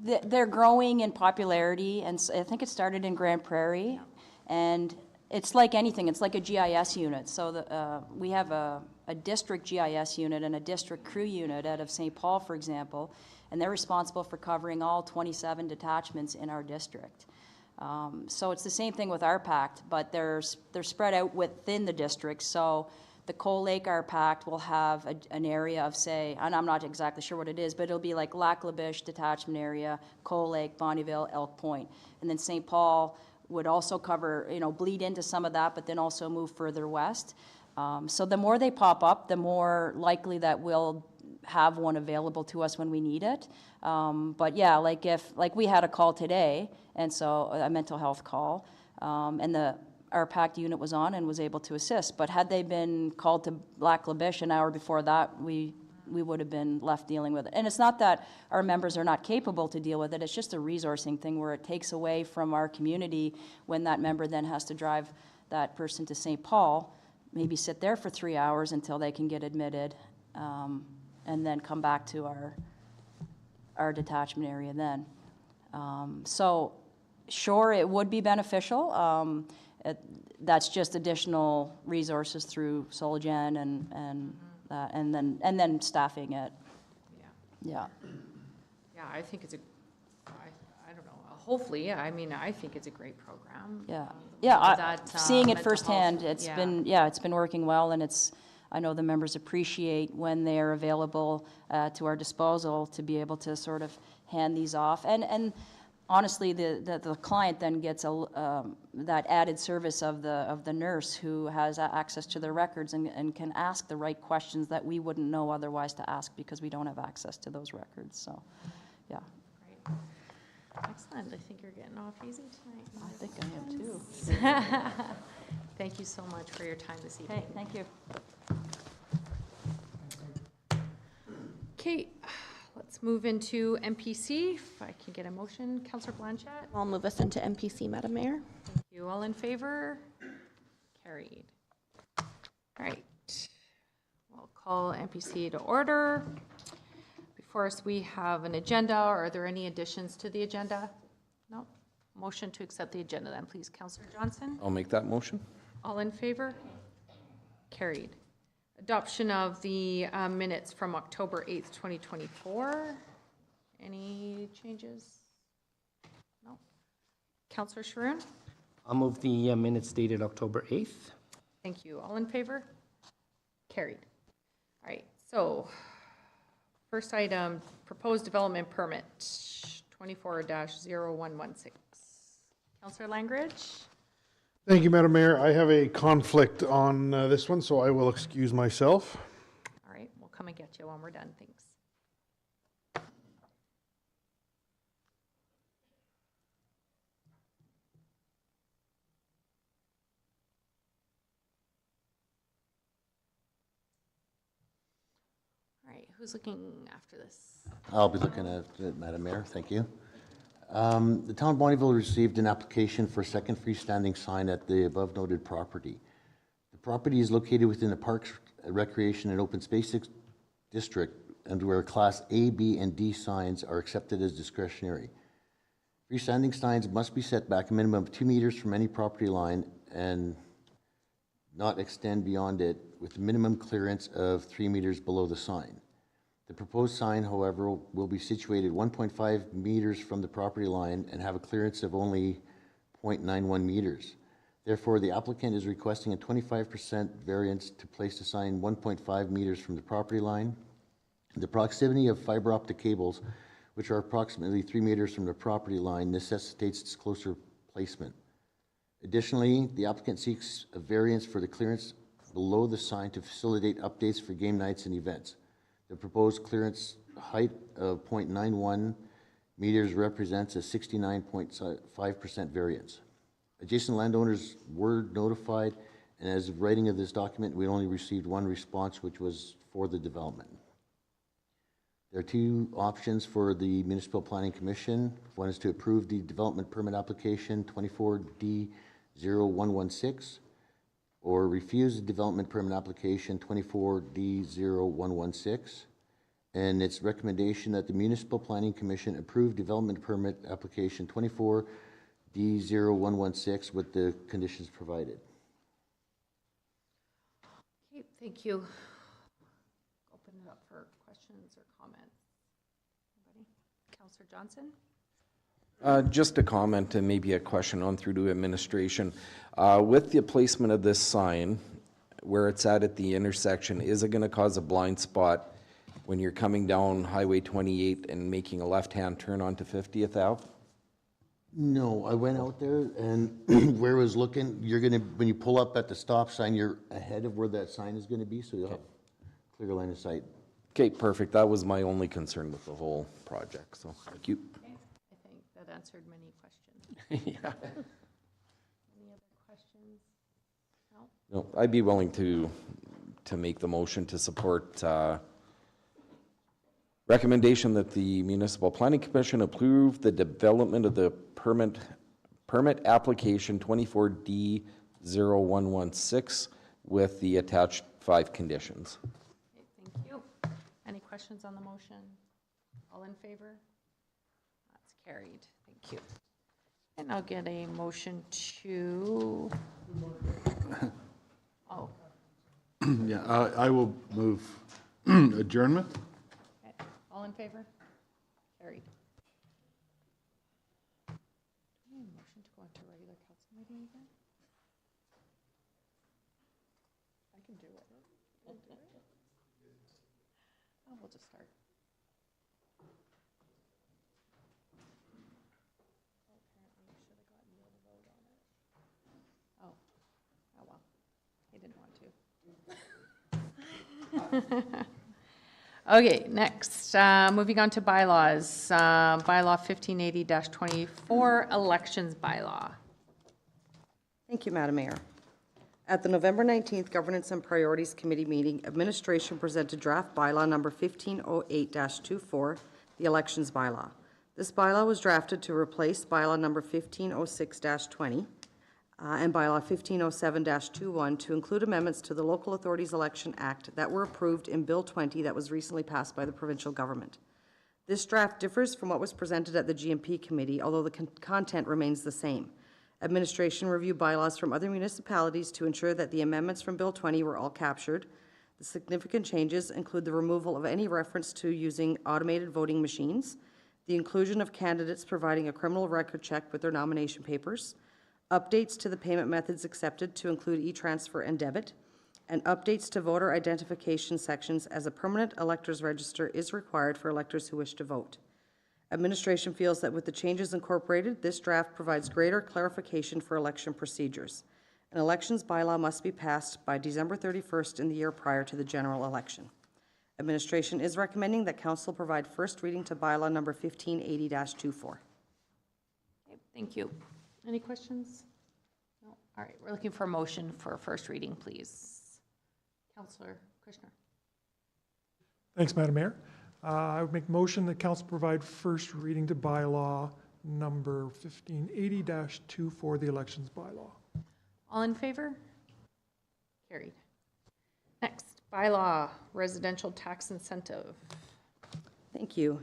they're growing in popularity, and I think it started in Grand Prairie, and it's like anything. It's like a GIS unit. So we have a district GIS unit and a district crew unit out of St. Paul, for example, and they're responsible for covering all 27 detachments in our district. So it's the same thing with RPACT, but they're spread out within the district. So the Cold Lake RPACT will have an area of, say, and I'm not exactly sure what it is, but it'll be like Lac La Biche detachment area, Cold Lake, Bonnyville, Elk Point. And then St. Paul would also cover, bleed into some of that, but then also move further west. So the more they pop up, the more likely that we'll have one available to us when we need it. But yeah, like we had a call today, and so a mental health call, and our PACT unit was on and was able to assist. But had they been called to Lac La Biche an hour before that, we would have been left dealing with it. And it's not that our members are not capable to deal with it, it's just a resourcing thing where it takes away from our community when that member then has to drive that person to St. Paul, maybe sit there for 3 hours until they can get admitted, and then come back to our detachment area then. So sure, it would be beneficial. That's just additional resources through Sologen and then staffing it. Yeah. Yeah, I think it's I don't know, hopefully, I think it's a great program. Yeah. Seeing it mental firsthand, health, it's been working well, and I know the members appreciate when they're available to our disposal to be able to sort of hand these off. And honestly, the client then gets that added service of the nurse who has access to their records and can ask the right questions that we wouldn't know otherwise to ask because we don't have access to those records. So, yeah. Great. Excellent. I think you're getting off easy tonight. I think I am too. Thank you so much for your time this evening. Okay, thank you. Okay, let's move into MPC. If I can get a motion, Councillor Blanchett. I'll move us into MPC, Madam Mayor. Thank you. All in favor? Carried. All right. We'll call MPC to order. Before us, we have an agenda. Are there any additions to the agenda? No. Motion to accept the agenda then, please. Councillor Johnson? I'll make that motion. All in favor? Carried. Adoption of the minutes from October 8th, 2024. Any changes? No. Councillor Sharoon? I'll move the minutes dated October 8th. Thank you. All in favor? Carried. All right, so first item, proposed development permit, 24-0116. Councillor Langridge? Thank you, Madam Mayor. I have a conflict on this one, so I will excuse myself. All right, we'll come and get you when we're done. Thanks. All right, who's looking after this? I'll be looking at it, Madam Mayor. Thank you. The town of Bonnyville received an application for a second freestanding sign at the above noted property. The property is located within the Parks, Recreation, and Open Space District, and where Class A, B, and D signs are accepted as discretionary. Freestanding signs must be set back a minimum of 2 meters from any property line and not extend beyond it, with a minimum clearance of 3 meters below the sign. The proposed sign, however, will be situated 1.5 meters from the property line and have a clearance of only 0.91 meters. Therefore, the applicant is requesting a 25% variance to place the sign 1.5 meters from the property line. The proximity of fiber optic cables, which are approximately 3 meters from the property line, necessitates its closer placement. Additionally, the applicant seeks a variance for the clearance below the sign to facilitate updates for game nights and events. The proposed clearance height of 0.91 meters represents a 69.5% variance. Adjacent landowners were notified, and as of writing of this document, we only received one response, which was for the development. There are two options for the Municipal Planning Commission. One is to approve the development permit application 24D0116, or refuse the development permit application 24D0116. And its recommendation that the Municipal Planning Commission approve development permit application 24D0116 with the conditions provided. Okay, thank you. Open it up for questions or comments. Anybody? Councillor Johnson? Just a comment and maybe a question on through to administration. With the placement of this sign, where it's at the intersection, is it going to cause a blind spot when you're coming down Highway 28 and making a left-hand turn onto 50th Ave? No, I went out there and where I was looking, you're gonna, when you pull up at the stop sign, you're ahead of where that sign is gonna be, so you'll have clear line of sight. Okay, perfect. That was my only concern with the whole project, so thank you. Okay, I think that answered many questions. Yeah. Any other questions? No? No, I'd be willing to make the motion to support recommendation that the Municipal Planning Commission approve the development of the permit application 24D0116 with the attached 5 conditions. Okay, thank you. Any questions on the motion? All in favor? That's carried. Thank you. And I'll get a motion to, oh, Yeah, I will move adjournment. okay. All in favor? Carried. Do we need a motion to go into regular council meeting again? I can do it. We'll do it. Oh, we'll just start. Apparently, we should have gotten you to vote on it. Oh, oh well. He didn't want to. Okay, next, moving on to bylaws. Bylaw 1580-24, elections bylaw. Thank you, Madam Mayor. At the November 19th Governance and Priorities Committee meeting, administration presented draft bylaw number 1508-24, the elections bylaw. This bylaw was drafted to replace bylaw number 1506-20 and bylaw 1507-21 to include amendments to the Local Authorities Election Act that were approved in Bill 20 that was recently passed by the provincial government. This draft differs from what was presented at the GMP committee, although the content remains the same. Administration reviewed bylaws from other municipalities to ensure that the amendments from Bill 20 were all captured. The significant changes include the removal of any reference to using automated voting machines, the inclusion of candidates providing a criminal record check with their nomination papers, updates to the payment methods accepted to include e-transfer and debit, and updates to voter identification sections as a permanent electors register is required for electors who wish to vote. Administration feels that with the changes incorporated, this draft provides greater clarification for election procedures. An elections bylaw must be passed by December 31st in the year prior to the general election. Administration is recommending that council provide first reading to bylaw number 1580-24. Okay, thank you. Any questions? No? All right, we're looking for a motion for first reading, please. Councillor Kushner. Thanks, Madam Mayor. I would make motion that council provide first reading to bylaw number 1580-2 for the elections bylaw. All in favor? Carried. Next, bylaw, residential tax incentive. Thank you.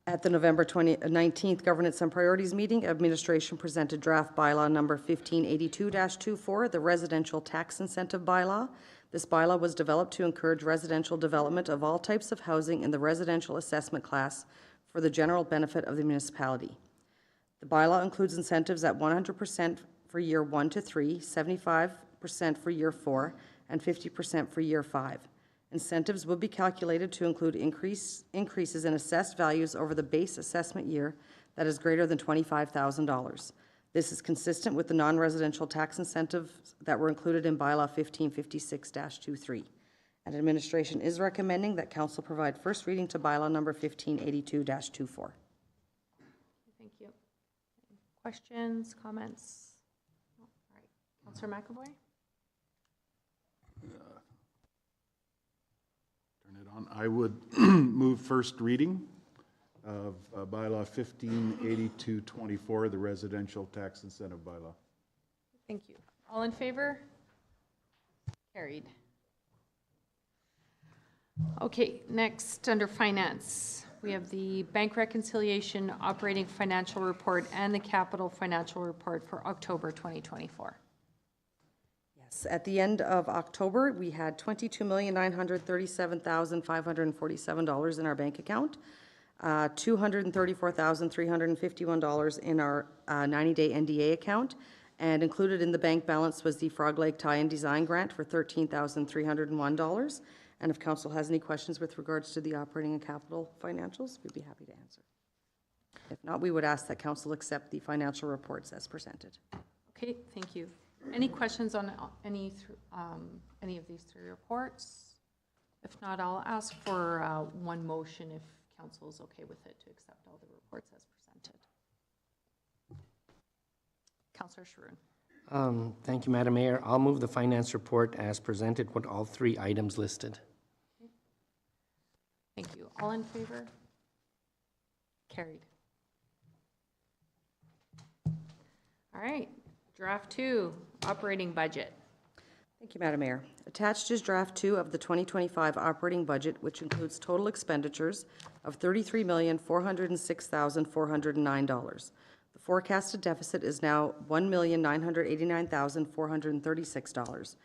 At the November 19th Governance and Priorities meeting, administration presented draft bylaw number 1582-24, the residential tax incentive bylaw. This bylaw was developed to encourage residential development of all types of housing in the residential assessment class for the general benefit of the municipality. The bylaw includes incentives at 100% for year 1 to 3, 75% for year 4, and 50% for year 5. Incentives will be calculated to include increases in assessed values over the base assessment year that is greater than $25,000. This is consistent with the non-residential tax incentives that were included in bylaw 1556-23. And administration is recommending that council provide first reading to bylaw number 1582-24. Thank you. Questions, comments? No? All right, Councillor McAvoy. Turn it on. I would move first reading of bylaw 1582-24, the residential tax incentive bylaw. Thank you. All in favor? Carried. Okay, next, under finance, we have the bank reconciliation, operating financial report, and the capital financial report for October 2024. Yes, at the end of October, we had $22,937,547 in our bank account, $234,351 in our 90-day NDA account, and included in the bank balance was the Frog Lake Tie-in Design Grant for $13,301. And if council has any questions with regards to the operating and capital financials, we'd be happy to answer. If not, we would ask that council accept the financial reports as presented. Okay, thank you. Any questions on any of these three reports? If not, I'll ask for one motion if council is okay with it to accept all the reports as presented. Councillor Sharoon. Thank you, Madam Mayor. I'll move the finance report as presented with all three items listed. Okay. Thank you. All in favor? Carried. All right. Draft 2, operating budget. Thank you, Madam Mayor. Attached is draft 2 of the 2025 operating budget, which includes total expenditures of $33,406,409. The forecasted deficit is now $1,989,436.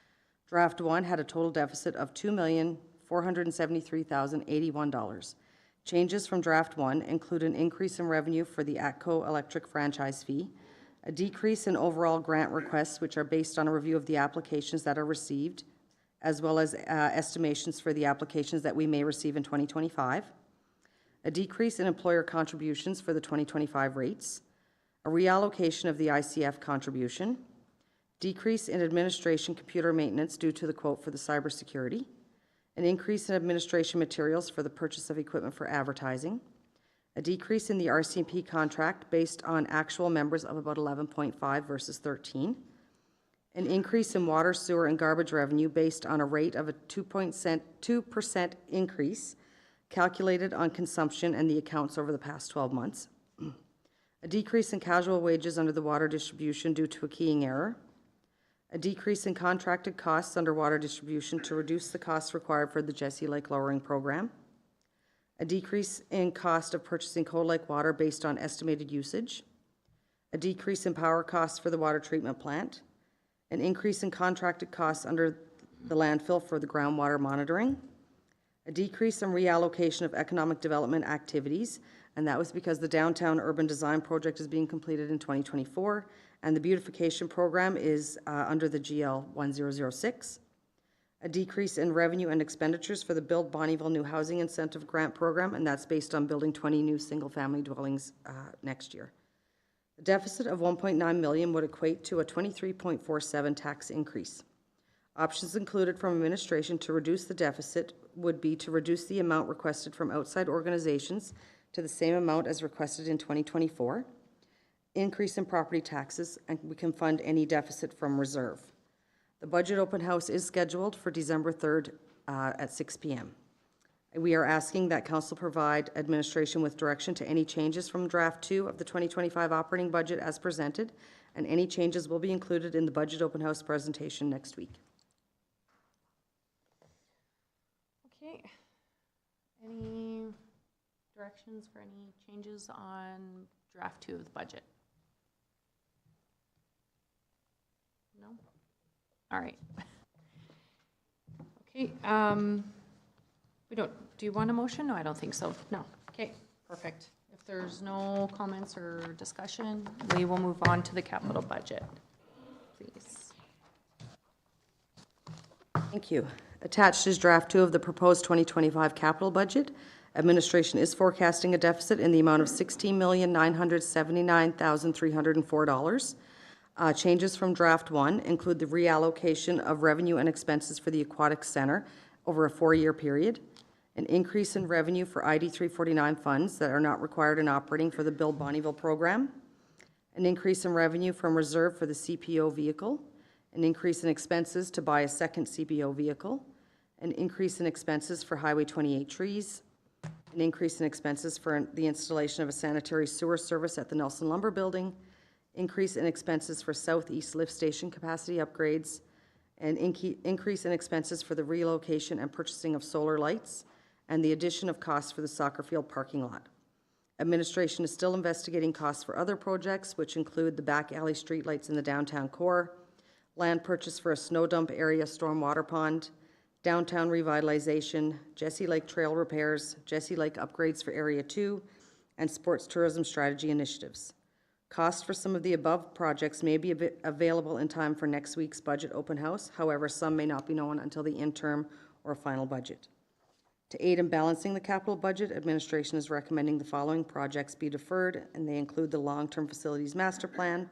Draft 1 had a total deficit of $2,473,081. Changes from draft 1 include an increase in revenue for the ATCO electric franchise fee, a decrease in overall grant requests, which are based on a review of the applications that are received, as well as estimations for the applications that we may receive in 2025, a decrease in employer contributions for the 2025 rates, a reallocation of the ICF contribution, decrease in administration computer maintenance due to the quote for the cybersecurity, an increase in administration materials for the purchase of equipment for advertising, a decrease in the RCMP contract based on actual members of about 11.5 versus 13, an increase in water, sewer, and garbage revenue based on a rate of a 2% increase calculated on consumption and the accounts over the past 12 months, a decrease in casual wages under the water distribution due to a keying error, a decrease in contracted costs under water distribution to reduce the costs required for the Jesse Lake lowering program, a decrease in cost of purchasing Cold Lake water based on estimated usage, a decrease in power costs for the water treatment plant, an increase in contracted costs under the landfill for the groundwater monitoring, a decrease in reallocation of economic development activities, and that was because the downtown urban design project is being completed in 2024, and the beautification program is under the GL 1006. A decrease in revenue and expenditures for the Build Bonnyville New Housing Incentive Grant Program, and that's based on building 20 new single-family dwellings next year. The deficit of $1.9 million would equate to a 23.47 tax increase. Options included from administration to reduce the deficit would be to reduce the amount requested from outside organizations to the same amount as requested in 2024, increase in property taxes, and we can fund any deficit from reserve. The budget open house is scheduled for December 3rd at 6 p.m. We are asking that council provide administration with direction to any changes from draft 2 of the 2025 operating budget as presented, and any changes will be included in the budget open house presentation next week. Okay. Any directions for any changes on draft 2 of the budget? No? All right. Okay, do you want a motion? No, I don't think so. No. Okay, perfect. If there's no comments or discussion, we will move on to the capital budget, please. Thank you. Attached is draft 2 of the proposed 2025 capital budget. Administration is forecasting a deficit in the amount of $16,979,304. Changes from draft 1 include the reallocation of revenue and expenses for the Aquatic Center over a 4-year period, an increase in revenue for ID 349 funds that are not required in operating for the Build Bonnyville program, an increase in revenue from reserve for the CPO vehicle, an increase in expenses to buy a second CPO vehicle, an increase in expenses for Highway 28 trees, an increase in expenses for the installation of a sanitary sewer service at the Nelson Lumber Building, increase in expenses for Southeast Lift Station capacity upgrades, an increase in expenses for the relocation and purchasing of solar lights, and the addition of costs for the soccer field parking lot. Administration is still investigating costs for other projects, which include the back alley streetlights in the downtown core, land purchase for a snow dump area stormwater pond, downtown revitalization, Jesse Lake trail repairs, Jesse Lake upgrades for Area 2, and sports tourism strategy initiatives. Costs for some of the above projects may be available in time for next week's budget open house. However, some may not be known until the interim or final budget. To aid in balancing the capital budget, administration is recommending the following projects be deferred, and they include the long-term facilities master plan,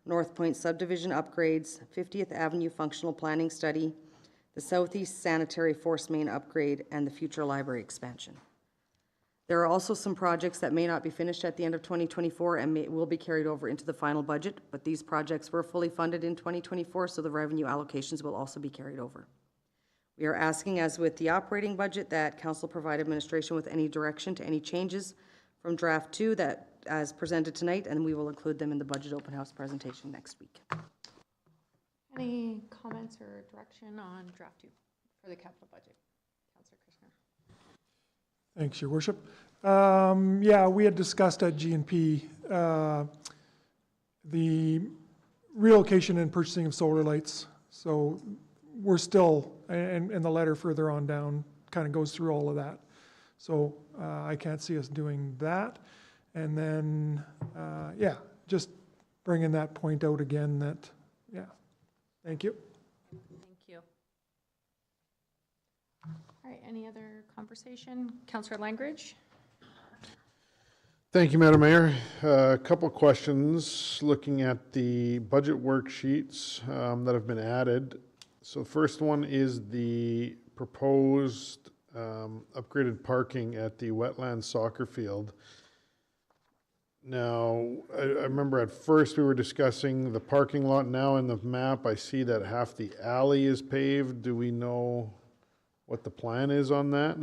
North Point subdivision upgrades, 50th Avenue functional planning study, the Southeast sanitary force main upgrade, and the future library expansion. There are also some projects that may not be finished at the end of 2024 and will be carried over into the final budget, but these projects were fully funded in 2024, so the revenue allocations will also be carried over. We are asking, as with the operating budget, that council provide administration with any direction to any changes from draft 2 that as presented tonight, and we will include them in the budget open house presentation next week. Any comments or direction on draft 2 for the capital budget? Councillor Kirchner. Thanks, Your Worship. Yeah, we had discussed at G&P the relocation and purchasing of solar lights. So we're still, and the letter further on down kind of goes through all of that. So I can't see us doing that. And then, yeah, just bringing that point out again that, yeah, thank you. Thank you. All right, any other conversation? Councillor Langridge? Thank you, Madam Mayor. A couple questions looking at the budget worksheets that have been added. So the first one is the proposed upgraded parking at the wetland soccer field. Now, I remember at first we were discussing the parking lot. Now in the map, I see that half the alley is paved. Do we know what the plan is on that?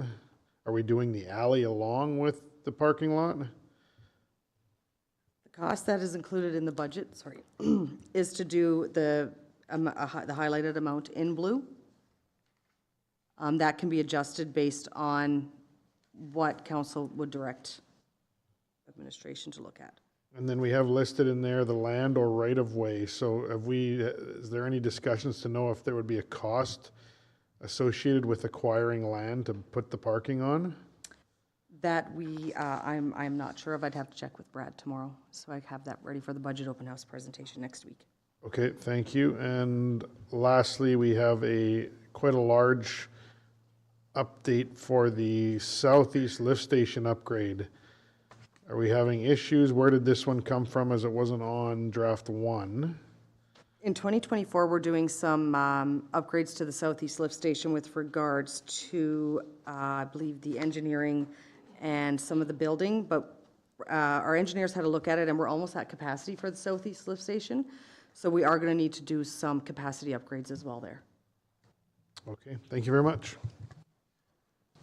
Are we doing the alley along with the parking lot? The cost that is included in the budget, sorry, is to do the highlighted amount in blue. That can be adjusted based on what council would direct administration to look at. And then we have listed in there the land or right-of-way. So is there any discussions to know if there would be a cost associated with acquiring land to put the parking on? That I'm not sure of. I'd have to check with Brad tomorrow, so I have that ready for the budget open house presentation next week. Okay, thank you. And lastly, we have quite a large update for the southeast lift station upgrade. Are we having issues? Where did this one come from, as it wasn't on draft one? In 2024, we're doing some upgrades to the southeast lift station with regards to, I believe, the engineering and some of the building, but our engineers had a look at it, and we're almost at capacity for the southeast lift station. So we are going to need to do some capacity upgrades as well there. Okay, thank you very much.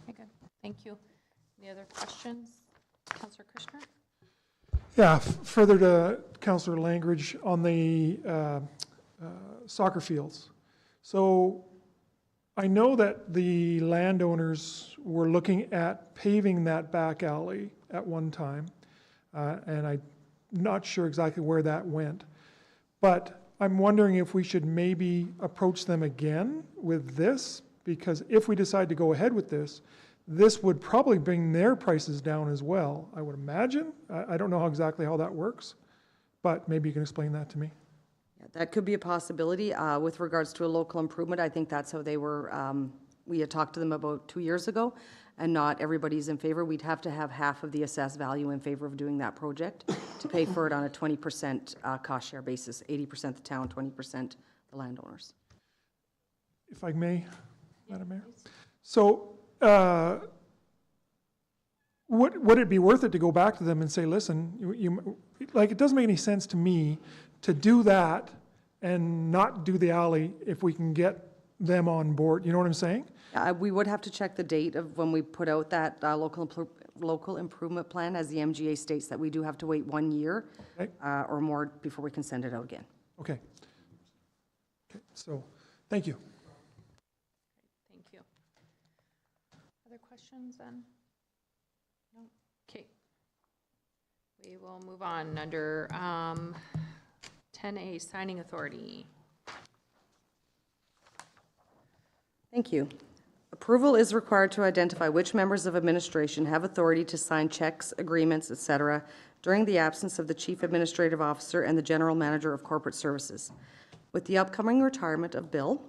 Okay, good. Thank you. Any other questions? Councillor Kushner? Yeah, further to Councillor Langridge on the soccer fields. So I know that the landowners were looking at paving that back alley at one time, and I'm not sure exactly where that went. But I'm wondering if we should maybe approach them again with this, because if we decide to go ahead with this, this would probably bring their prices down as well, I would imagine. I don't know exactly how that works, but maybe you can explain that to me. Yeah, that could be a possibility. With regards to a local improvement, I think that's how they were, we had talked to them about 2 years ago, and not everybody's in favor. We'd have to have half of the assessed value in favor of doing that project to pay for it on a 20% cost share basis, 80% the town, 20% the landowners. If I may, Madam Mayor? So, would it be worth it to go back to them and say, listen, like, it doesn't make any sense to me to do that and not do the alley if we can get them on board, you know what I'm saying? We would have to check the date of when we put out that local improvement plan, as the MGA states that we do have to wait 1 year Okay. or more before we can send it out again. Okay. Okay, so, thank you. Thank you. Other questions then? No? Okay. We will move on under 10A, signing authority. Thank you. Approval is required to identify which members of administration have authority to sign checks, agreements, etc., during the absence of the Chief Administrative Officer and the General Manager of Corporate Services. With the upcoming retirement of Bill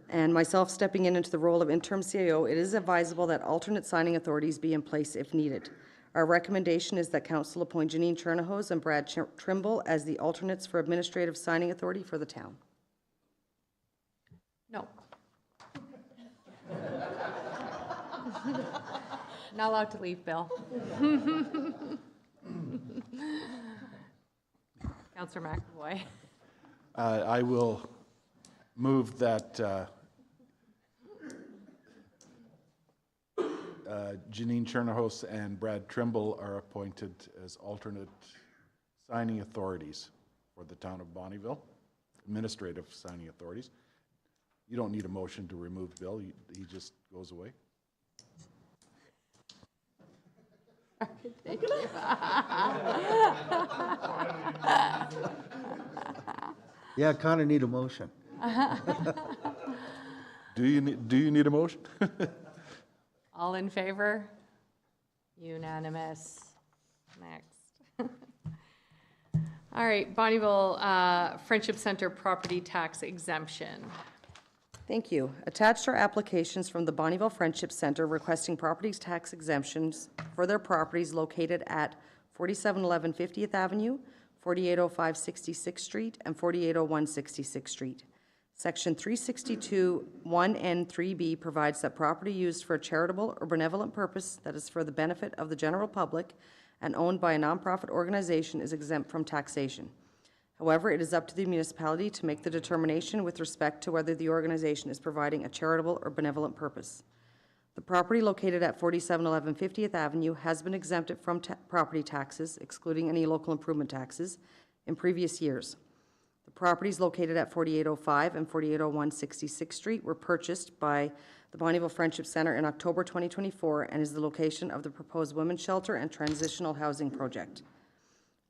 and myself stepping into the role of interim CAO, it is advisable that alternate signing authorities be in place if needed. Our recommendation is that Council appoint Janine Chernahose and Brad Trimble as the alternates for administrative signing authority for the town. No. Not allowed to leave, Bill. Councillor McAvoy. I will move that Janine Chernahos and Brad Trimble are appointed as alternate signing authorities for the town of Bonnyville, administrative signing authorities. You don't need a motion to remove Bill, he just goes away. Thank you. Yeah, kind of need a motion. Do you need a motion? All in favor? Unanimous. Next. All right, Bonnyville Friendship Center property tax exemption. Thank you. Attached are applications from the Bonnyville Friendship Center requesting property tax exemptions for their properties located at 4711 50th Avenue, 4805 66th Street, and 4801 66th Street. Section 362, 1 and 3B provides that property used for a charitable or benevolent purpose that is for the benefit of the general public and owned by a nonprofit organization is exempt from taxation. However, it is up to the municipality to make the determination with respect to whether the organization is providing a charitable or benevolent purpose. The property located at 4711 50th Avenue has been exempted from property taxes, excluding any local improvement taxes, in previous years. The properties located at 4805 and 4801 66th Street were purchased by the Bonnyville Friendship Center in October 2024 and is the location of the proposed women's shelter and transitional housing project.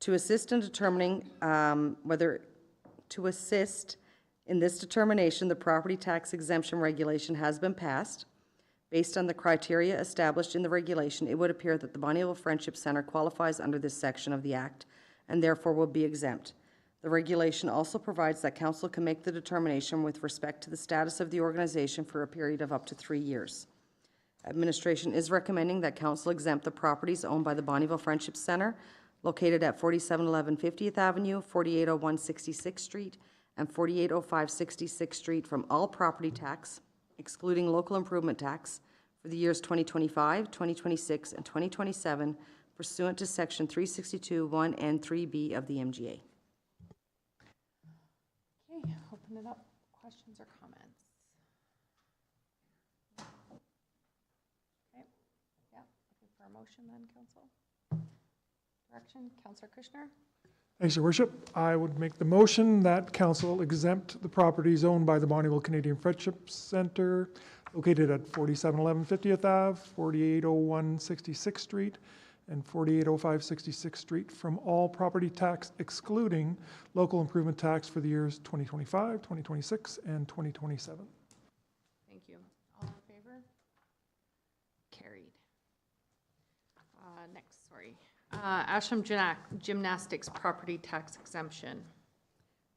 To assist in determining to assist in this determination, the property tax exemption regulation has been passed. Based on the criteria established in the regulation, it would appear that the Bonnyville Friendship Center qualifies under this section of the Act and therefore will be exempt. The regulation also provides that council can make the determination with respect to the status of the organization for a period of up to 3 years. Administration is recommending that council exempt the properties owned by the Bonnyville Friendship Center located at 4711 50th Avenue, 4801 66th Street, and 4805 66th Street from all property tax, excluding local improvement tax, for the years 2025, 2026, and 2027 pursuant to Section 362, 1 and 3B of the MGA. Okay, open it up. Questions or comments? Okay, yeah, looking for a motion then, council. Direction, Councillor Kushner. Thanks, Your Worship. I would make the motion that council exempt the properties owned by the Bonnyville Canadian Friendship Centre located at 4711 50th Ave, 4801 66th Street, and 4805 66th Street from all property tax excluding local improvement tax for the years 2025, 2026, and 2027. Thank you. All in favor? Carried. Next, sorry. Ashland Gymnastics property tax exemption.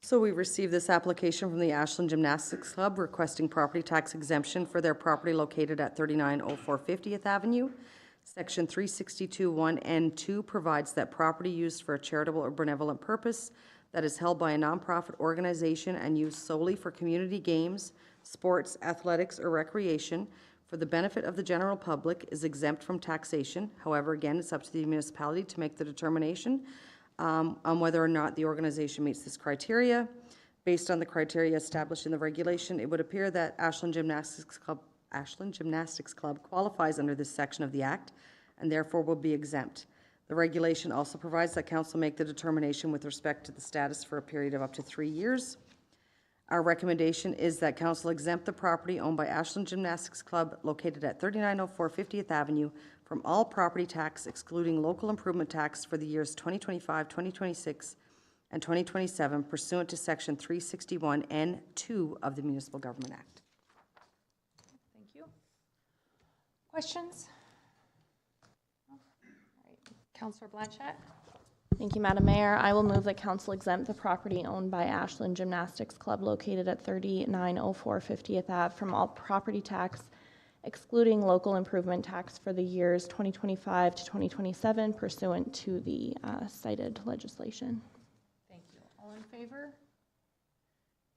So we received this application from the Ashland Gymnastics Club requesting property tax exemption for their property located at 3904 50th Avenue. Section 362, 1 and 2 provides that property used for a charitable or benevolent purpose that is held by a nonprofit organization and used solely for community games, sports, athletics, or recreation for the benefit of the general public is exempt from taxation. However, again, it's up to the municipality to make the determination on whether or not the organization meets this criteria. Based on the criteria established in the regulation, it would appear that Ashland Gymnastics Club qualifies under this section of the Act and therefore will be exempt. The regulation also provides that council make the determination with respect to the status for a period of up to 3 years. Our recommendation is that council exempt the property owned by Ashland Gymnastics Club located at 3904 50th Avenue from all property tax excluding local improvement tax for the years 2025, 2026, and 2027 pursuant to Section 361 N2 of the Municipal Government Act. Thank you. Questions? No? All right. Councillor Blanchette. Thank you, Madam Mayor. I will move that council exempt the property owned by Ashland Gymnastics Club located at 3904 50th Ave from all property tax, excluding local improvement tax for the years 2025 to 2027 pursuant to the cited legislation. Thank you. All in favor?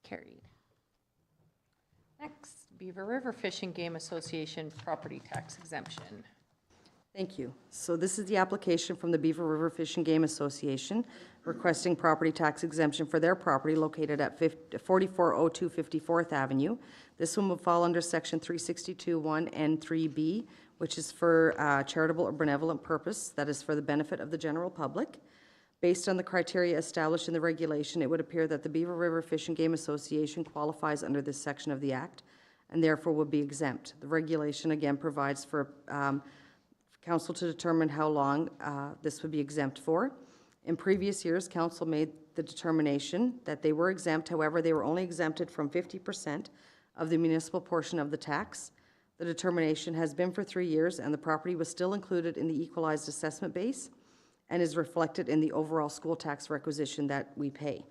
Carried. Next, Beaver River Fish and Game Association property tax exemption. Thank you. So this is the application from the Beaver River Fish and Game Association requesting property tax exemption for their property located at 4402 54th Avenue. This one will fall under Section 362, 1 and 3B, which is for charitable or benevolent purpose, that is for the benefit of the general public. Based on the criteria established in the regulation, it would appear that the Beaver River Fish and Game Association qualifies under this section of the Act and therefore will be exempt. The regulation again provides for council to determine how long this would be exempt for. In previous years, council made the determination that they were exempt. However, they were only exempted from 50% of the municipal portion of the tax. The determination has been for 3 years, and the property was still included in the equalized assessment base and is reflected in the overall school tax requisition that we pay.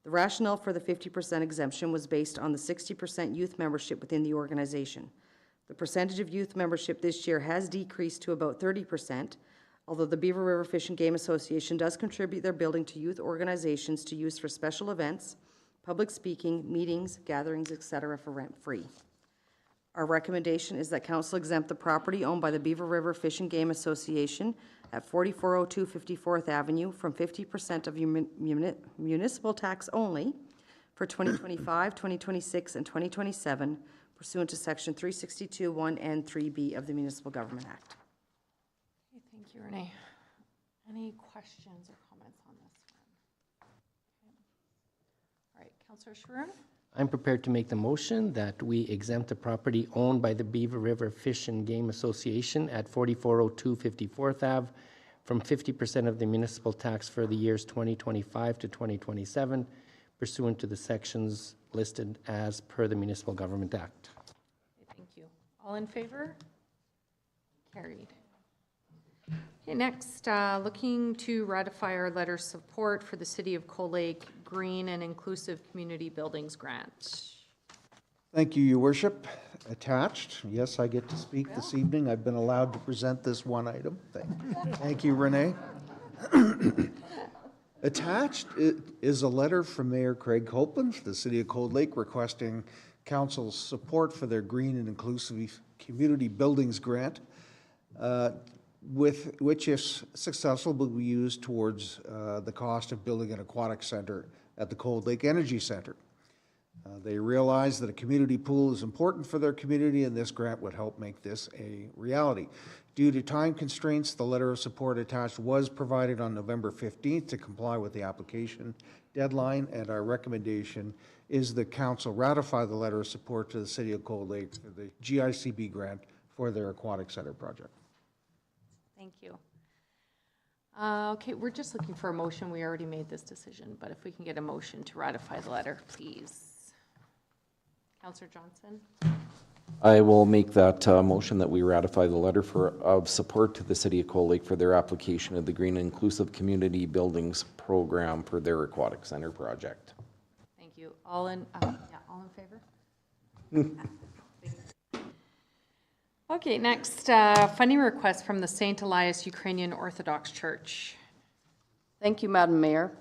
The rationale for the 50% exemption was based on the 60% youth membership within the organization. The percentage of youth membership this year has decreased to about 30%, although the Beaver River Fish and Game Association does contribute their building to youth organizations to use for special events, public speaking, meetings, gatherings, etc. for rent-free. Our recommendation is that council exempt the property owned by the Beaver River Fish and Game Association at 4402 54th Avenue from 50% of municipal tax only for 2025, 2026, and 2027 pursuant to Section 362, 1 and 3B of the Municipal Government Act. Okay, thank you, Renee. Any questions or comments on this one? Okay. All right, Councillor Schroen. I'm prepared to make the motion that we exempt the property owned by the Beaver River Fish and Game Association at 4402 54th Ave from 50% of the municipal tax for the years 2025 to 2027 pursuant to the sections listed as per the Municipal Government Act. Thank you. All in favor? Carried. Okay, next, looking to ratify our letter of support for the City of Cold Lake Green and Inclusive Community Buildings Grant. Thank you, Your Worship. Attached, yes, I get to speak this evening. I've been allowed to present this one item. Thank you, Renee. Attached is a letter from Mayor Craig Copeland, the City of Cold Lake, requesting council's support for their Green and Inclusive Community Buildings Grant, which, if successful, will be used towards the cost of building an aquatic center at the Cold Lake Energy Center. They realize that a community pool is important for their community, and this grant would help make this a reality. Due to time constraints, the letter of support attached was provided on November 15th to comply with the application deadline, and our recommendation is the council ratify the letter of support to the City of Cold Lake for the GICB grant for their aquatic center project. Thank you. Okay, we're just looking for a motion. We already made this decision, but if we can get a motion to ratify the letter, please. Councillor Johnson? I will make that motion that we ratify the letter of support to the City of Cold Lake for their application of the Green and Inclusive Community Buildings Program for their aquatic center project. Thank you. All in favor? Okay, next, funding request from the St. Elias Ukrainian Orthodox Church. Thank you, Madam Mayor.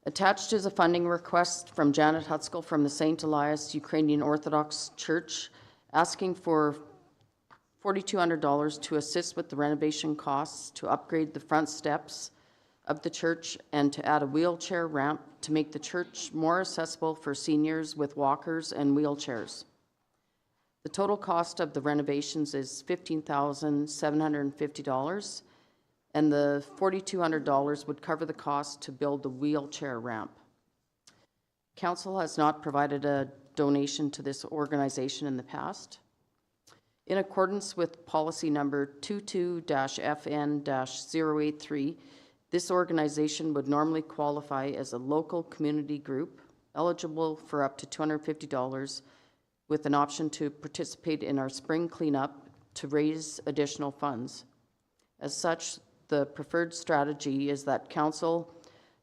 Attached is a funding request from Janet Hutzkel from the St. Elias Ukrainian Orthodox Church, asking for $4,200 to assist with the renovation costs to upgrade the front steps of the church and to add a wheelchair ramp to make the church more accessible for seniors with walkers and wheelchairs. The total cost of the renovations is $15,750, and the $4,200 would cover the cost to build the wheelchair ramp. Council has not provided a donation to this organization in the past. In accordance with policy number 22-FN-083, this organization would normally qualify as a local community group, eligible for up to $250, with an option to participate in our spring cleanup to raise additional funds. As such, the preferred strategy is that Council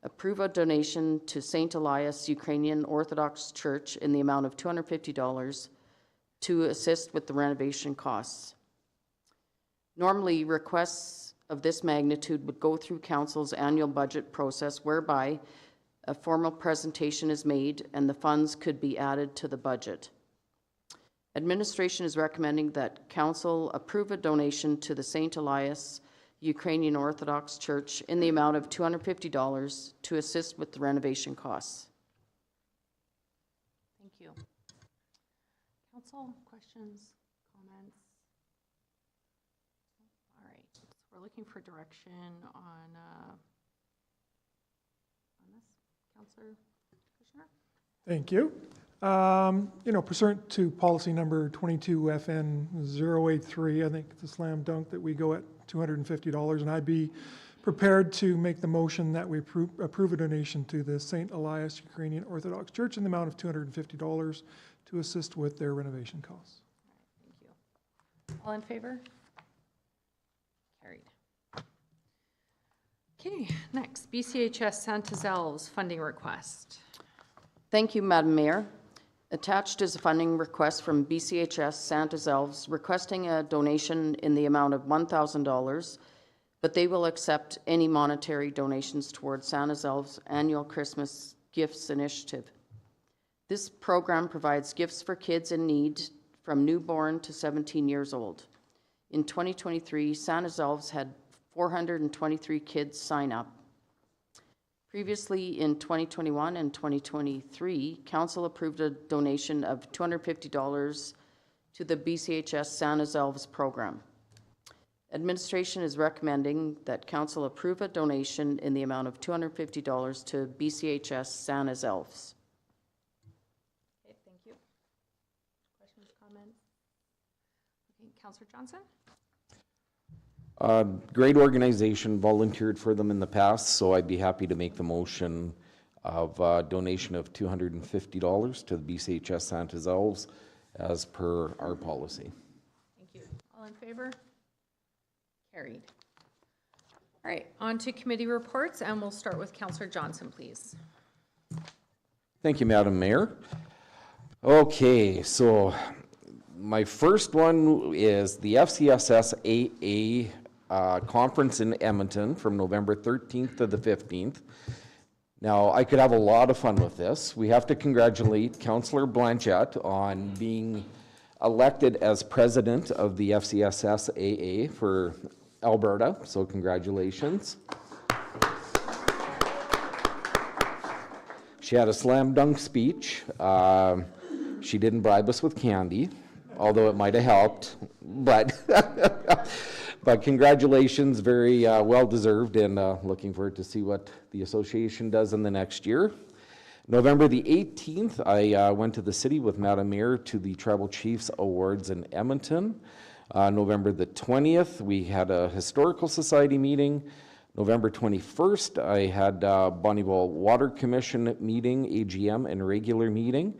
approve a donation to St. Elias Ukrainian Orthodox Church in the amount of $250 to assist with the renovation costs. Normally, requests of this magnitude would go through Council's annual budget process, whereby a formal presentation is made and the funds could be added to the budget. Administration is recommending that Council approve a donation to the St. Elias Ukrainian Orthodox Church in the amount of $250 to assist with the renovation costs. Thank you. Council, questions, comments? All right, so we're looking for direction on this. Councillor Kushner? Thank you. Pursuant to policy number 22FN-083, I think it's a slam dunk that we go at $250, and I'd be prepared to make the motion that we approve a donation to the St. Elias Ukrainian Orthodox Church in the amount of $250 to assist with their renovation costs. Thank you. All in favor? Carried. Okay, next, BCHS Santa Zel's funding request. Thank you, Madam Mayor. Attached is a funding request from BCHS Santa's Elves requesting a donation in the amount of $1,000, but they will accept any monetary donations towards Santa's Elves' annual Christmas Gifts Initiative. This program provides gifts for kids in need from newborn to 17 years old. In 2023, Santa's Elves had 423 kids sign up. Previously, in 2021 and 2023, Council approved a donation of $250 to the BCHS Santa's Elves program. Administration is recommending that Council approve a donation in the amount of $250 to BCHS Santa's Elves. Okay, Councillor Johnson? Great organization, volunteered for them in the past, so I'd be happy to make the motion of donation of $250 to the BCHS Santa's Elves as per our policy. Thank you. All in favor? Carried. All right, on to committee reports, and we'll start with Councillor Johnson, please. Thank you, Madam Mayor. Okay, so my first one is the FCSS AA conference in Edmonton from November 13th to the 15th. Now, I could have a lot of fun with this. We have to congratulate Councillor Blanchette on being elected as president of the FCSS AA for Alberta, so congratulations. She had a slam dunk speech. She didn't bribe us with candy, although it might have helped, but but congratulations, very well deserved, and looking forward to see what the association does in the next year. November the 18th, I went to the city with Madam Mayor to the Tribal Chiefs Awards in Edmonton. November the 20th, we had a Historical Society meeting. November 21st, I had Bonnyville Water Commission meeting, AGM, and regular meeting.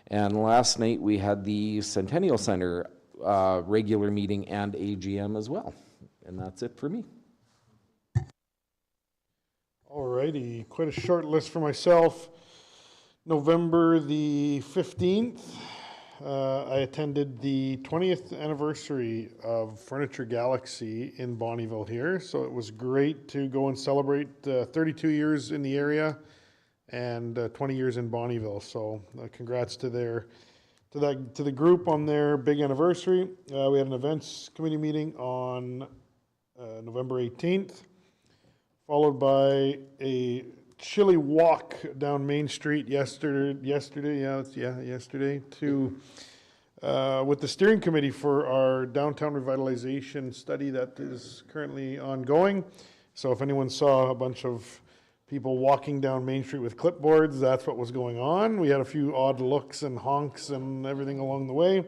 And last night, we had the Centennial Center regular meeting and AGM as well. And that's it for me. All righty, quite a short list for myself. November the 15th, I attended the 20th anniversary of Furniture Galaxy in Bonnyville here, so it was great to go and celebrate 32 years in the area and 20 years in Bonnyville. So congrats to the group on their big anniversary. We had an events committee meeting on November 18th, followed by a chilly walk down Main Street yesterday to with the steering committee for our downtown revitalization study that is currently ongoing. So if anyone saw a bunch of people walking down Main Street with clipboards, that's what was going on. We had a few odd looks and honks and everything along the way.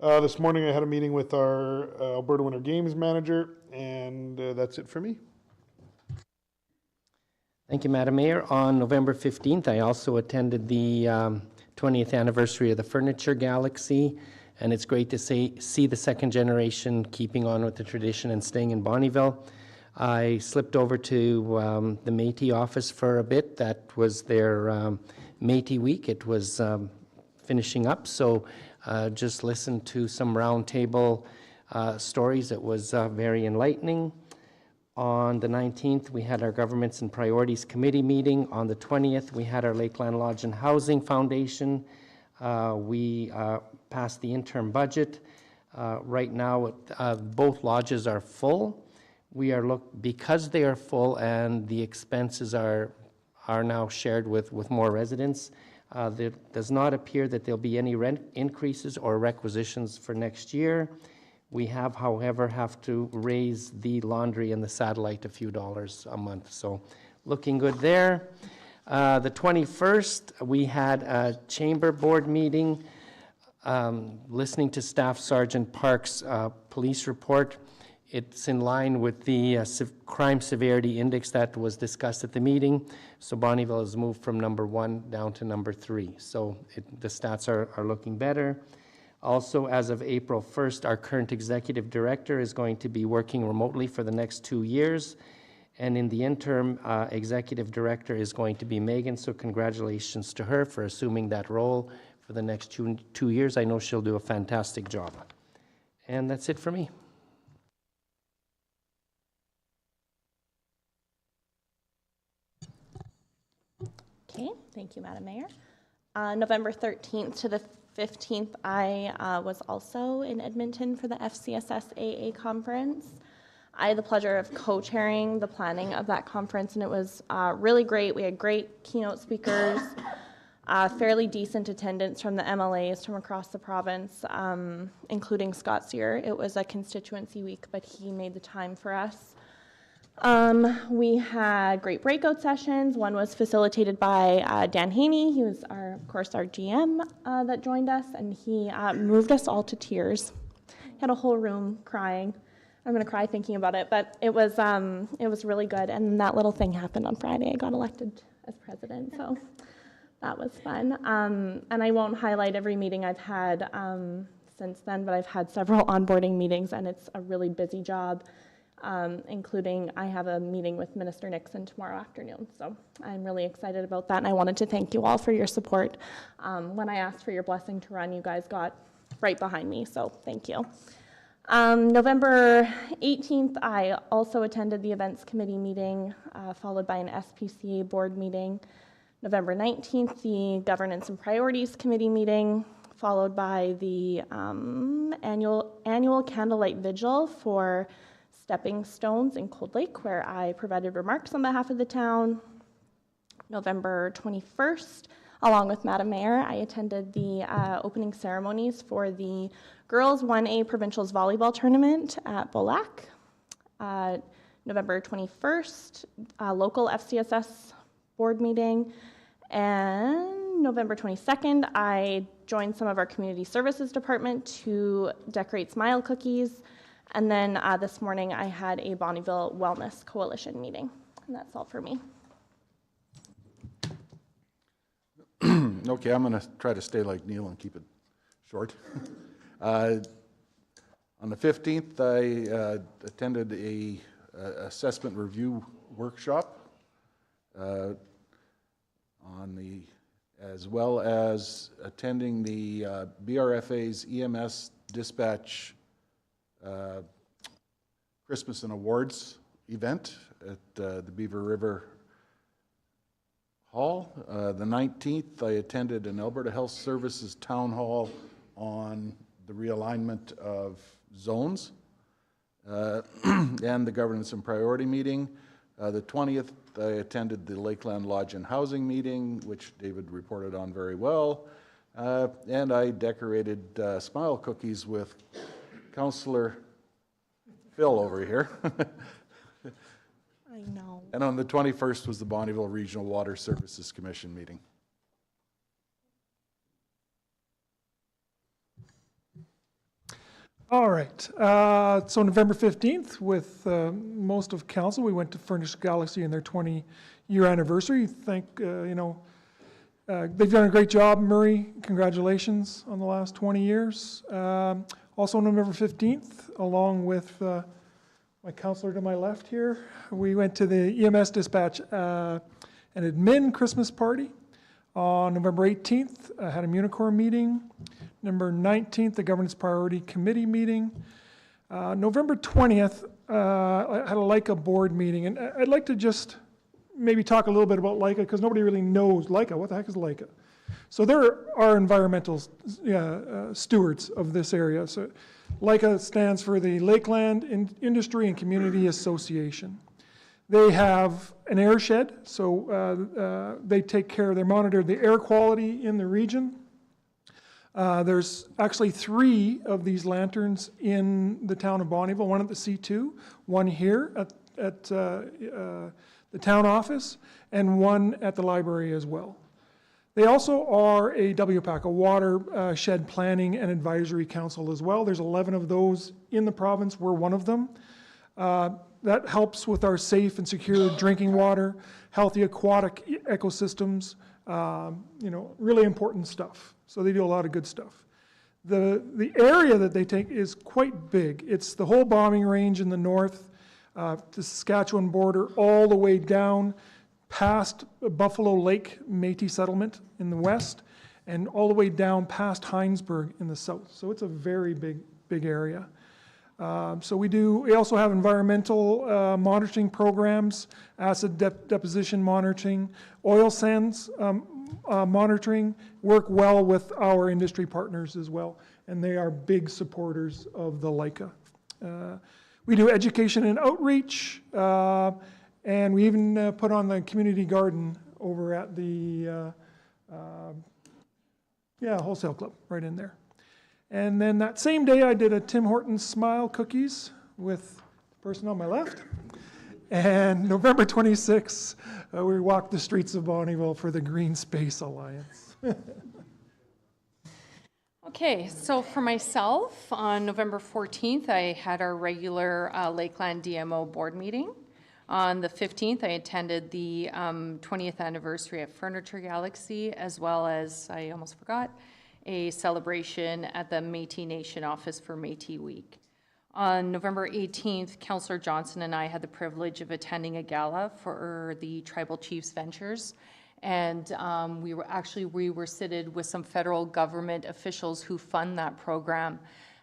This morning I had a meeting with our Alberta Winter Games manager, and that's it for me. Thank you, Madam Mayor. On November 15th, I also attended the 20th anniversary of the Furniture Galaxy, and it's great to see the second generation keeping on with the tradition and staying in Bonnyville. I slipped over to the Métis office for a bit. That was their Métis week. It was finishing up, so just listened to some roundtable stories. It was very enlightening. On the 19th, we had our Governments and Priorities Committee meeting. On the 20th, we had our Lakeland Lodge and Housing Foundation. We passed the interim budget. Right now, both lodges are full. Because they are full and the expenses are now shared with more residents, there does not appear that there'll be any rent increases or requisitions for next year. We however, have to raise the laundry and the satellite a few dollars a month, so looking good there. The 21st, we had a chamber board meeting, listening to Staff Sergeant Park's police report. It's in line with the crime severity index that was discussed at the meeting. So Bonnyville has moved from number 1 down to number 3. So the stats are looking better. Also, as of April 1st, our current executive director is going to be working remotely for the next 2 years. And in the interim, executive director is going to be Megan. So congratulations to her for assuming that role for the next 2 years. I know she'll do a fantastic job. And that's it for me. Okay, thank you, Madam Mayor. November 13th to the 15th, I was also in Edmonton for the FCSS AA conference. I had the pleasure of co-chairing the planning of that conference, and it was really great. We had great keynote speakers, fairly decent attendance from the MLAs from across the province, including Scott Sear. It was a constituency week, but he made the time for us. We had great breakout sessions. One was facilitated by Dan Haney. He was, of course, our GM that joined us, and he moved us all to tears. had a whole room crying. I'm gonna cry thinking about it, but it was really good. And that little thing happened on Friday. I got elected as president, so that was fun. And I won't highlight every meeting I've had since then, but I've had several onboarding meetings, and it's a really busy job, including I have a meeting with Minister Nixon tomorrow afternoon. So I'm really excited about that, and I wanted to thank you all for your support. When I asked for your blessing to run, you guys got right behind me, so thank you. November 18th, I also attended the Events Committee meeting, followed by an SPCA board meeting. November 19th, the Governance and Priorities Committee meeting, followed by the annual candlelight vigil for Stepping Stones in Cold Lake, where I provided remarks on behalf of the town. November 21st, along with Madam Mayor, I attended the opening ceremonies for the Girls 1A Provincials Volleyball Tournament at Bolac. November 21st, local FCSS board meeting. And November 22nd, I joined some of our community services department to decorate smile cookies. And then this morning, I had a Bonnyville Wellness Coalition meeting. And that's all for me. Okay, I'm going to try to stay like Neil and keep it short. On the 15th, I attended a assessment review workshop as well as attending the BRFA's EMS dispatch Christmas and Awards event at the Beaver River Hall. The 19th, I attended an Alberta Health Services town hall on the realignment of zones and the governance and priority meeting. The 20th, I attended the Lakeland Lodge and Housing meeting, which David reported on very well. And I decorated smile cookies with Councillor Phil over here. I know. And on the 21st was the Bonnyville Regional Water Services Commission meeting. All right, so November 15th, with most of council, we went to Furnished Galaxy in their 20-year anniversary. They've done a great job, Murray. Congratulations on the last 20 years. Also November 15th, along with my counselor to my left here, we went to the EMS dispatch and admin Christmas party. On November 18th, I had a Municorp meeting. November 19th, the Governance Priority Committee meeting. November 20th, I had a LICA board meeting, and I'd like to just maybe talk a little bit about LICA, because nobody really knows LICA. What the heck is LICA? So there are environmental stewards of this area. So LICA stands for the Lakeland Industry and Community Association. They have an air shed, so they take care, they monitor the air quality in the region. There's actually 3 of these lanterns in the town of Bonnyville, one at the C2, one here at the town office, and one at the library as well. They also are a WPAC, a Watershed Planning and Advisory Council as well. There's 11 of those in the province. We're one of them. That helps with our safe and secure drinking water, healthy aquatic ecosystems, really important stuff. So they do a lot of good stuff. The area that they take is quite big. It's the whole bombing range in the north, the Saskatchewan border, all the way down past Buffalo Lake Métis settlement in the west, and all the way down past Heinsberg in the south. So it's a very big area. So we also have environmental monitoring programs, acid deposition monitoring, oil sands monitoring, work well with our industry partners as well, and they are big supporters of the LICA. We do education and outreach, and we even put on the community garden over at the wholesale club right in there. And then that same day, I did a Tim Hortons Smile Cookies with the person on my left. And November 26th, we walked the streets of Bonnyville for the Green Space Alliance. Okay, so for myself, on November 14th, I had our regular Lakeland DMO board meeting. On the 15th, I attended the 20th anniversary of Furniture Galaxy, as well as, I almost forgot, a celebration at the Métis Nation office for Métis Week. On November 18th, Councillor Johnson and I had the privilege of attending a gala for the Tribal Chiefs Ventures. And we were seated with some federal government officials who fund that program.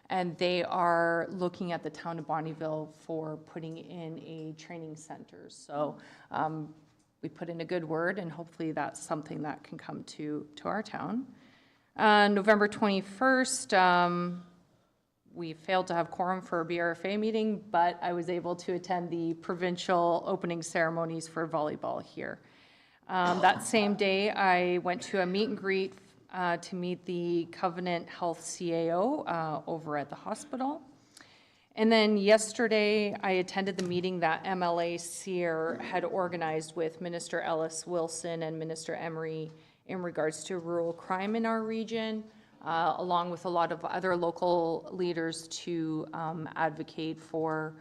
And they are looking at the town of Bonnyville for putting in a training center. So we put in a good word, and hopefully that's something that can come to our town. November 21st, we failed to have quorum for a BRFA meeting, but I was able to attend the provincial opening ceremonies for volleyball here. That same day, I went to a meet and greet to meet the Covenant Health CAO over at the hospital. And then yesterday, I attended the meeting that MLA Sear had organized with Minister Ellis Wilson and Minister Emery in regards to rural crime in our region, along with a lot of other local leaders to advocate for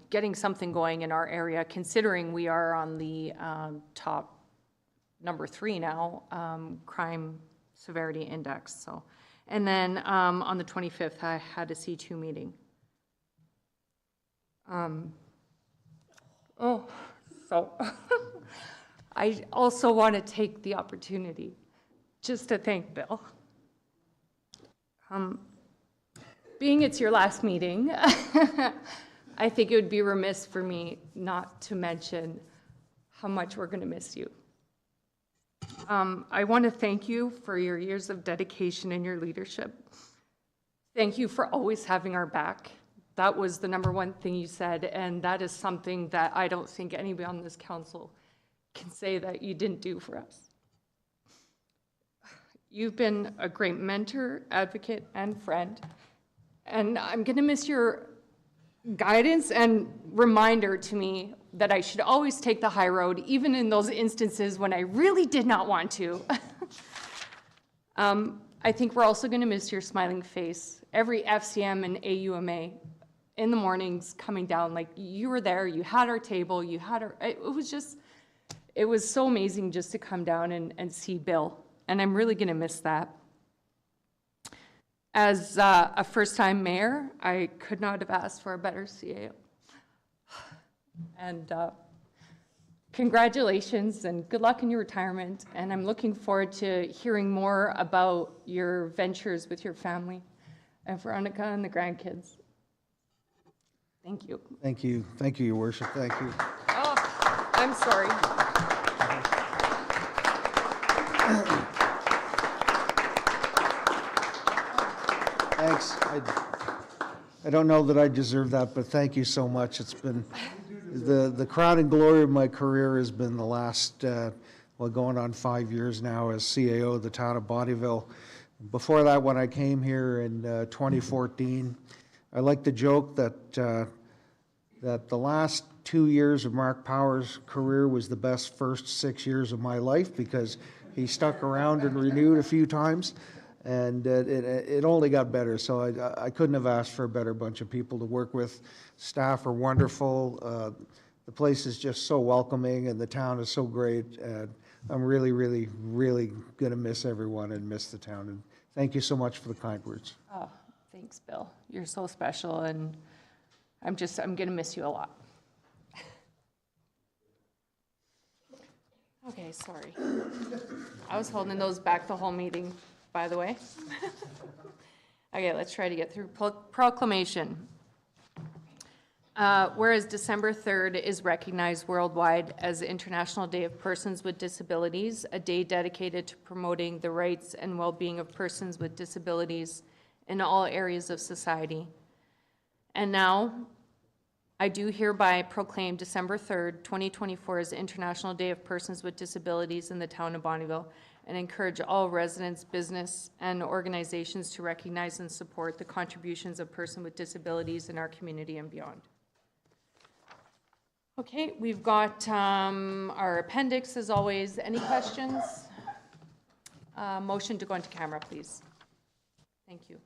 getting something going in our area, considering we are on the top number 3 now, crime severity index. So, and then on the 25th, I had a C2 meeting. I also want to take the opportunity just to thank Bill. Being it's your last meeting, I think it would be remiss for me not to mention how much we're going to miss you. I want to thank you for your years of dedication and your leadership. Thank you for always having our back. That was the #1 thing you said, and that is something that I don't think anybody on this council can say that you didn't do for us. You've been a great mentor, advocate, and friend, and I'm going to miss your guidance and reminder to me that I should always take the high road, even in those instances when I really did not want to. I think we're also going to miss your smiling face. Every FCM and AUMA in the mornings coming down, like you were there, you had our table, you had our, it was so amazing just to come down and see Bill. And I'm really going to miss that. As a first-time mayor, I could not have asked for a better CAO. And congratulations and good luck in your retirement. And I'm looking forward to hearing more about your ventures with your family and Veronica and the grandkids. Thank you. Thank you. Thank you, Your Worship. Thank you. Oh, I'm sorry. Thanks. I don't know that I deserve that, but thank you so much. It's been, the crown and glory of my career has been the last, going on 5 years now as CAO of the town of Bonnyville. Before that, when I came here in 2014, I like to joke that the last 2 years of Mark Power's career was the best first 6 years of my life because he stuck around and renewed a few times. And it only got better, so I couldn't have asked for a better bunch of people to work with. Staff are wonderful. The place is just so welcoming, and the town is so great. I'm really, really, really going to miss everyone and miss the town. And thank you so much for the kind words. Oh, thanks, Bill. You're so special, and I'm going to miss you a lot. Okay, sorry. I was holding those back the whole meeting, by the way. Okay, let's try to get through proclamation. Whereas December 3rd is recognized worldwide as the International Day of Persons with Disabilities, a day dedicated to promoting the rights and well-being of persons with disabilities in all areas of society. And now, I do hereby proclaim December 3rd, 2024 as the International Day of Persons with Disabilities in the town of Bonnyville, and encourage all residents, business, and organizations to recognize and support the contributions of persons with disabilities in our community and beyond. Okay, we've got our appendix as always. Any questions? Motion to go into camera, please. Thank you.